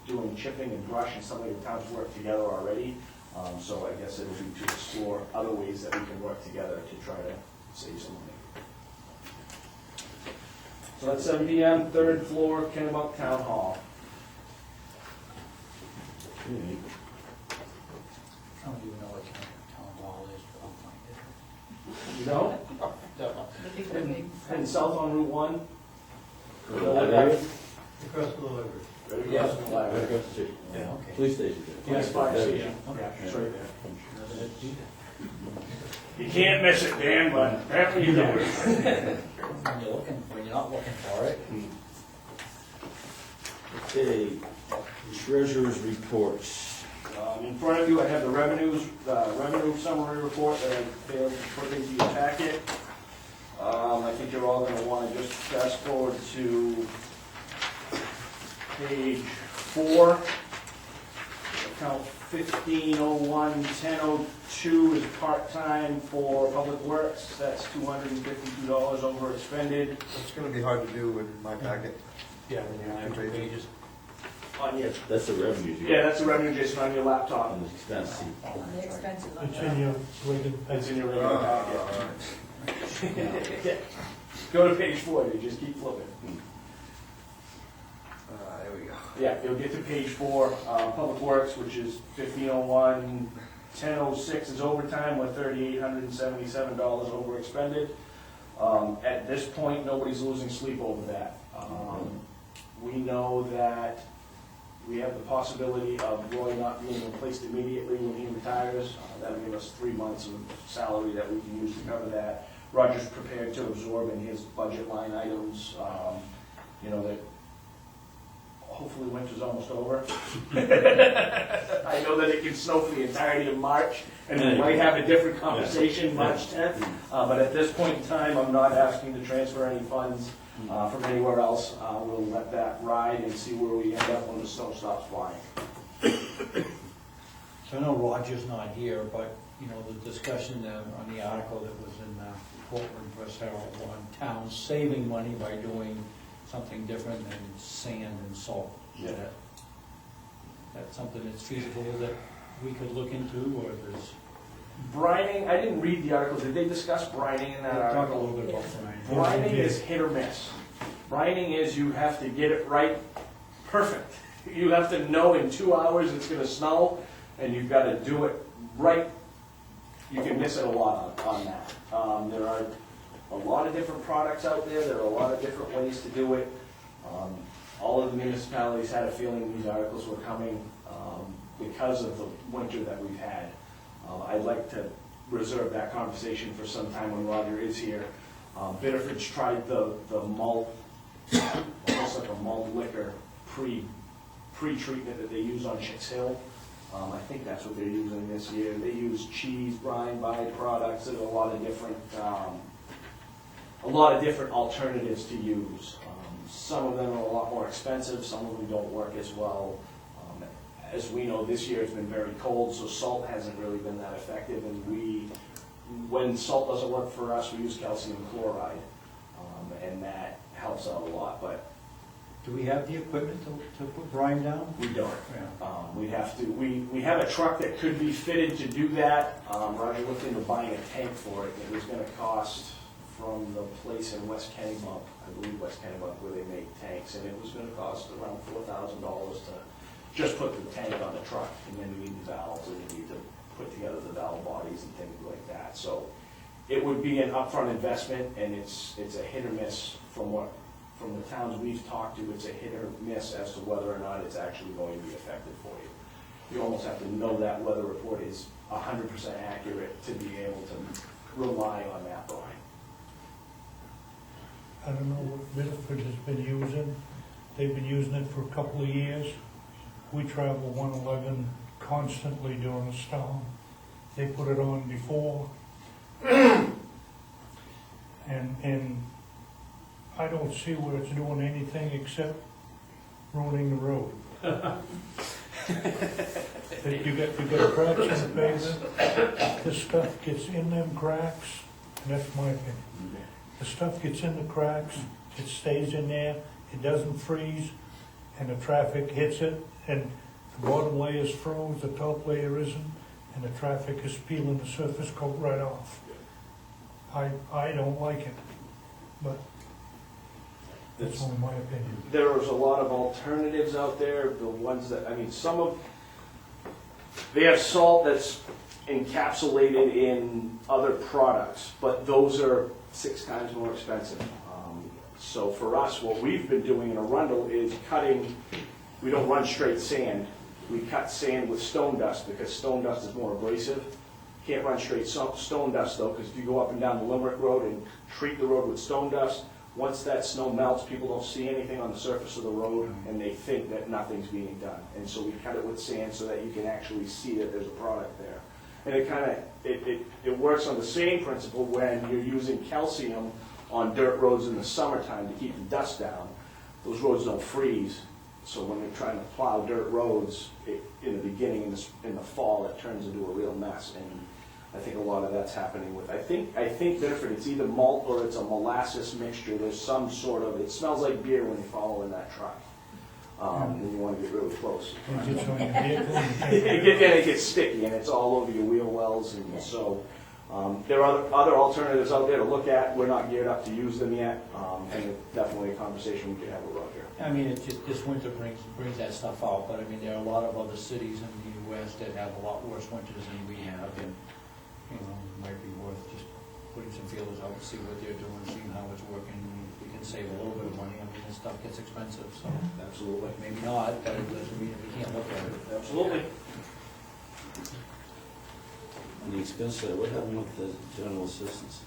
doing chipping and brush, and some of the towns work together already. So I guess it'll be to explore other ways that we can work together to try to save some money. So that's 7 p.m., third floor, Kennebunk Town Hall. Okay. I don't even know what town hall is, but I'll find it. You know? I think they're big. Heading south on Route 1. Across the library. Right across from the Right library. across the street. Yeah, okay. Police station. Police fire There we station. go. Yeah, it's right there. Let's do You can't miss it, Dan, but apparently you don't. that. When you're not looking for it. Okay, treasurer's reports. In front of you, I have the revenue summary report that I failed to put into your packet. I think you're all gonna wanna just fast forward to page 4. Account 1501-1002 is part-time for Public Works. That's $252 over expended. It's gonna be hard to do with my packet. Yeah, when you're on 2 pages. On your, That's the revenues. yeah, that's the revenue, Jason, on your laptop. On the expense sheet. On the expensive. It's in your regular It's in packet. your regular packet. Go to page 4, you just keep flipping. There we go. Yeah, you'll get to page 4, Public Works, which is 1501, 1006 is overtime, with $3,877 over expended. At this point, nobody's losing sleep over that. We know that we have the possibility of Roy not being replaced immediately when he retires. That'll give us 3 months of salary that we can use to cover that. Roger's prepared to absorb in his budget line items, that hopefully winter's almost over. I know that it can snow for the entirety of March, and we might have a different conversation March 10th. But at this point in time, I'm not asking to transfer any funds from anywhere else. We'll let that ride and see where we end up when the snow stops flying. So I know Roger's not here, but, the discussion on the article that was in Portland Press Herald on towns saving money by doing something different than sand and salt. Yeah. That's something that's feasible that we could look into, or there's... Brining, I didn't read the article. Did they discuss brining in that Talk a article? little bit about Brian. Brining is hit or miss. Brining is you have to get it right, perfect. You have to know in 2 hours it's gonna snow, and you've gotta do it right. You can miss it a lot on that. There are a lot of different products out there. There are a lot of different ways to do it. All of the municipalities had a feeling these articles were coming because of the winter that we've had. I'd like to reserve that conversation for some time when Roger is here. Bitterford's tried the malt, almost like a malt liquor pre-treatment that they use on Chicks Hill. I think that's what they're using this year. They use cheese, brine, byproducts. There's a lot of different alternatives to use. Some of them are a lot more expensive. Some of them don't work as well. As we know, this year it's been very cold, so salt hasn't really been that effective. And when salt doesn't work for us, we use calcium chloride, and that helps out a lot. But Do we have the equipment to put brine down? we don't. Yeah. We have to. We have a truck that could be fitted to do that. Roger looked into buying a tank for it. It was going to cost from the place in West Kennebunk, I believe West Kennebunk, where they make tanks, and it was going to cost around $4,000 to just put the tank on the truck, and then you need the valves, and you need to put together the valve bodies and things like that. So it would be an upfront investment, and it's a hit or miss from the towns we've talked to. It's a hit or miss as to whether or not it's actually going to be effective for you. You almost have to know that weather report is 100% accurate to be able to rely on that brine. I don't know what Bitterford has been using. They've been using it for a couple of years. We travel 111 constantly during the storm. They put it on before. And I don't see where it's doing anything except ruining the road. If you got cracks in the pavement, this stuff gets in them cracks, and that's my opinion. The stuff gets in the cracks, it stays in there, it doesn't freeze, and the traffic hits it, and the bottom layer is froze, the top layer isn't, and the traffic is peeling the surface coat right off. I don't like it, but that's only my opinion. There's a lot of alternatives out there, the ones that, they have salt that's encapsulated in other products, but those are 6 times more expensive. So for us, what we've been doing in Arundel is cutting, we don't run straight sand, we cut sand with stone dust, because stone dust is more abrasive. Can't run straight stone dust though, because if you go up and down the Limerick Road and treat the road with stone dust, once that snow melts, people don't see anything on the surface of the road, and they think that nothing's being done. And so we cut it with sand so that you can actually see that there's a product there. And it works on the same principle when you're using calcium on dirt roads in the summertime to keep the dust down. Those roads don't freeze, so when you're trying to plow dirt roads, in the beginning, in the fall, it turns into a real mess. And I think a lot of that's happening with, I think Biddeford, it's either malt or it's a molasses mixture. There's some sort of, it smells like beer when you follow in that truck. And you want to get really close. It gets on your vehicle, and you It gets sticky, and it's all over your wheel wells, and so there are other alternatives out there to look at. We're not geared up to use them yet, and it's definitely a conversation we could have with Roger. It just, this winter brings that stuff out, but there are a lot of other cities in the US that have a lot worse winters than we have, and, it might be worth just putting some feelers out and see what they're doing, seeing how it's working. We can save a little bit of money, this stuff gets expensive, so Absolutely. maybe not, but it doesn't mean that we can't look at it. Absolutely. On the expense side, what happened with the general assistance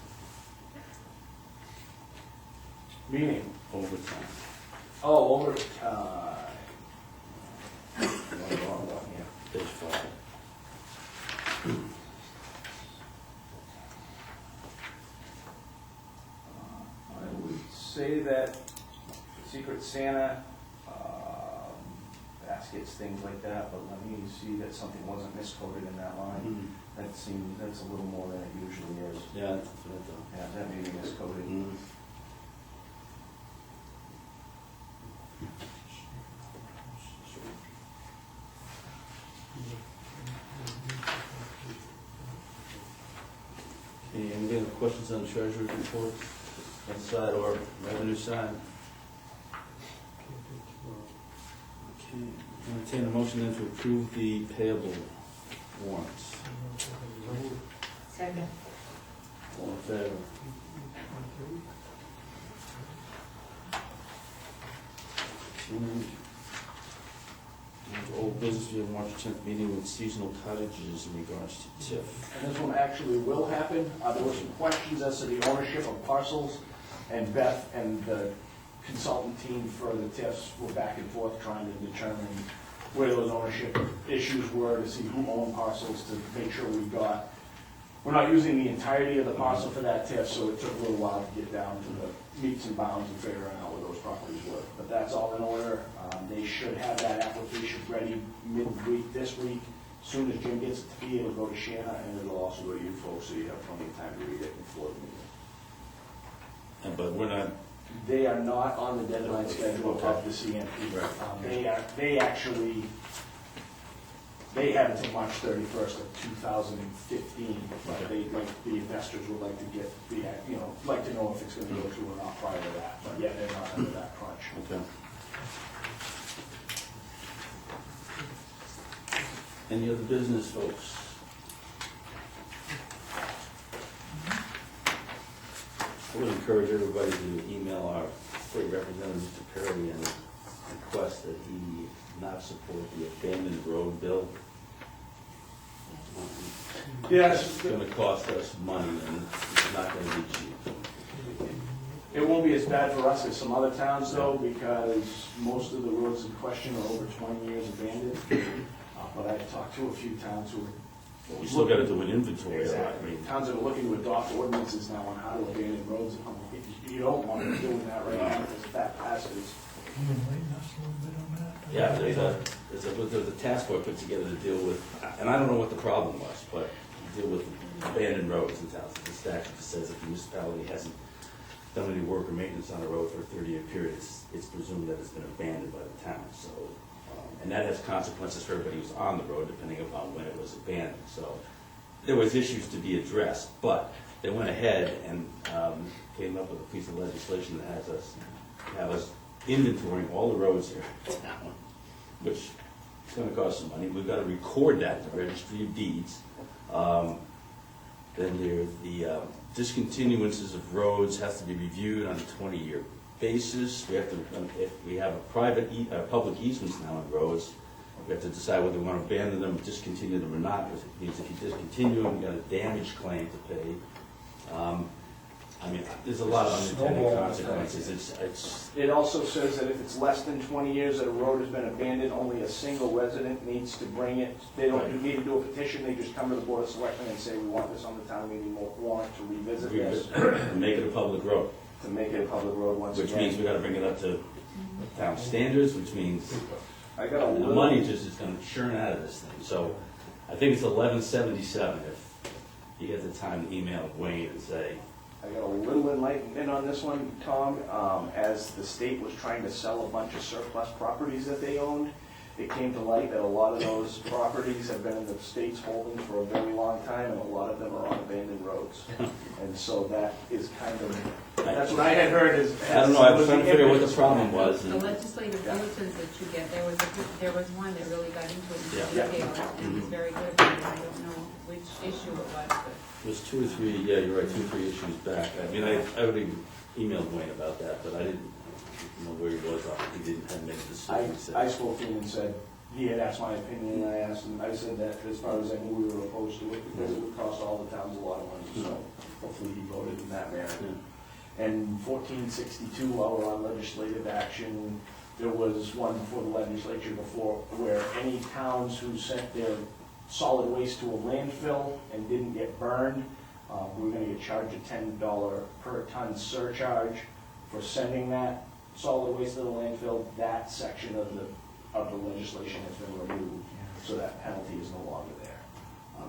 Meaning? overtime? Oh, overtime. Wrong one, yeah. Page 5. I would say that Secret Santa, baskets, things like that, but let me see that something wasn't miscoded in that line. That's a little more than it usually is. Yeah, that's what I thought. Yeah, that may be miscoded. Okay, any other questions on the treasurer's report? That side or revenue side? Okay, entertain a motion then to approve the payable warrants. Second. All in favor? Okay. Old business, we have March 10th meeting with seasonal cottages in regards to TIF. And this one actually will happen. There were some questions as to the ownership of parcels, and Beth and the consultant team for the TIFs were back and forth trying to determine where those ownership issues were, to see who owned parcels, to make sure we're not using the entirety of the parcel for that TIF, so it took a little while to get down to the meets and bounds and figuring out where those properties were. But that's all in order. They should have that application ready midweek this week. As soon as Jim gets it to me, it'll go to Shanna, and it'll also go to you folks, so you have plenty of time to read it before the meeting. But we're not, They are not on the deadline schedule of the CMP. They have until March 31st of 2015. But the investors would like to like to know if it's going to go through or not prior to that. But yeah, they're not under that crunch. okay. Any other business, folks? I would encourage everybody to email our state representative, Mr. Perry, and request that he not support the abandoned road bill. Yes. It's gonna cost us money, and it's not gonna be cheap. It won't be as bad for us as some other towns though, because most of the roads in question are over 20 years abandoned. But I've talked to a few towns who We still gotta do an inventory of it. exactly. Towns that are looking to adopt ordinances now on how to abandon roads. You don't want to be doing that right now because of that passes. Can you enlighten us a little bit on that? Yeah, there's a task force put together to deal with, and I don't know what the problem was, but to deal with abandoned roads in towns. The statute says if the municipality hasn't done any work or maintenance on a road for a 30-year period, it's presumed that it's been abandoned by the town. So, and that has consequences for everybody who's on the road, depending upon when it was abandoned. So there was issues to be addressed, but they went ahead and came up with a piece of legislation that has us have us inventorying all the roads here in town, which is going to cost some money. We've got to record that in the registry of deeds. Then there's the discontinuances of roads has to be reviewed on a 20-year basis. We have to, if we have a public easements now on roads, we have to decide whether we want to abandon them, discontinue them or not. Because it means if you discontinue them, you got a damage claim to pay. I mean, there's a lot of unintended consequences. It also says that if it's less than 20 years that a road has been abandoned, only a single resident needs to bring it. They don't need to do a petition, they just come to the Board of Selectmen and say, we want this on the town meeting warrant to revisit this. And make it a public road. To make it a public road once again. Which means we got to bring it up to town standards, which means I got a the little, money just is going to churn out of this thing. So I think it's 1177 if you get the time to email Wayne and say, I got a little enlightenment on this one, Tom. As the state was trying to sell a bunch of surplus properties that they owned, it came to light that a lot of those properties have been in the state's holdings for a very long time, and a lot of them are on abandoned roads. And so that is kind of, that's what I had heard is. I don't know, I was trying to figure out what the problem was. The legislative bulletins that you get, there was one that really got into it in Yeah. detail, and it was very good. I don't know which issue it was, but. There's 2 or 3, yeah, you're right, 2 or 3 issues back. I mean, I already emailed Wayne about that, but I didn't know where he was on it. He didn't have many decisions. I spoke to him and said, he had asked my opinion, and I asked him, I said that as far as I knew, we were opposed to it, because it would cost all the towns a lot of money, so hopefully he voted in that manner. And 1462, while we're on legislative action, there was one before the legislature before, where any towns who sent their solid waste to a landfill and didn't get burned, we're gonna get charged a $10 per ton surcharge for sending that solid waste to the landfill. That section of the legislation has been removed, so that penalty is no longer there.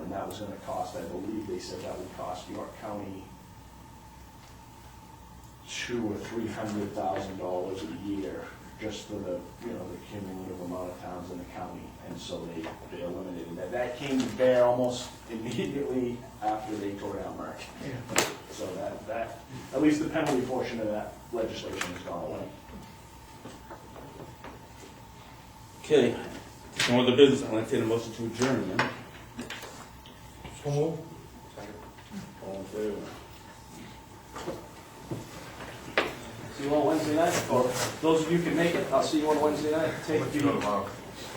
And that was gonna cost, I believe they said that would cost York County $200,000 or $300,000 a year, just for the, the cumulative amount of towns in the county, and so they eliminated that. That came to bear almost immediately after they tore down Merck. Yeah. So that, at least the penalty portion of that legislation has gone away. Okay, no other business. I'll entertain a motion to adjourn, man. So moved. All in favor? See you on Wednesday night, or those of you who can make it, I'll see you on Wednesday night. I'll let you know tomorrow.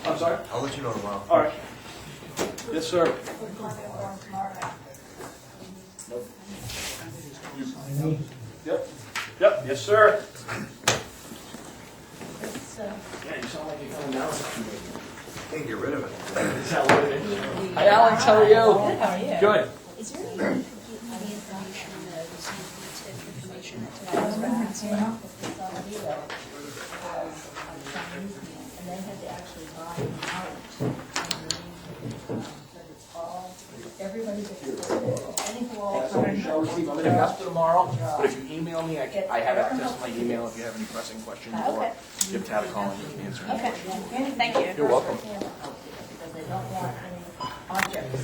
I'm sorry? I'll let you know tomorrow. All right. Yes, sir. Yep. Yep, yes, sir. Yeah, you sound like you're coming down. Can't get rid of it. Hi, Alex, how are you? How are you? Good. Is there any way you could give me the information, the information that I was referencing? And they had to actually buy them out. Everybody's excited. I think we're all. I'm going to be up tomorrow, but if you email me, I have access to my email if you have any pressing questions, or if you have to have a call and you can answer any questions. Okay, thank you. You're welcome. Because they don't want any objects.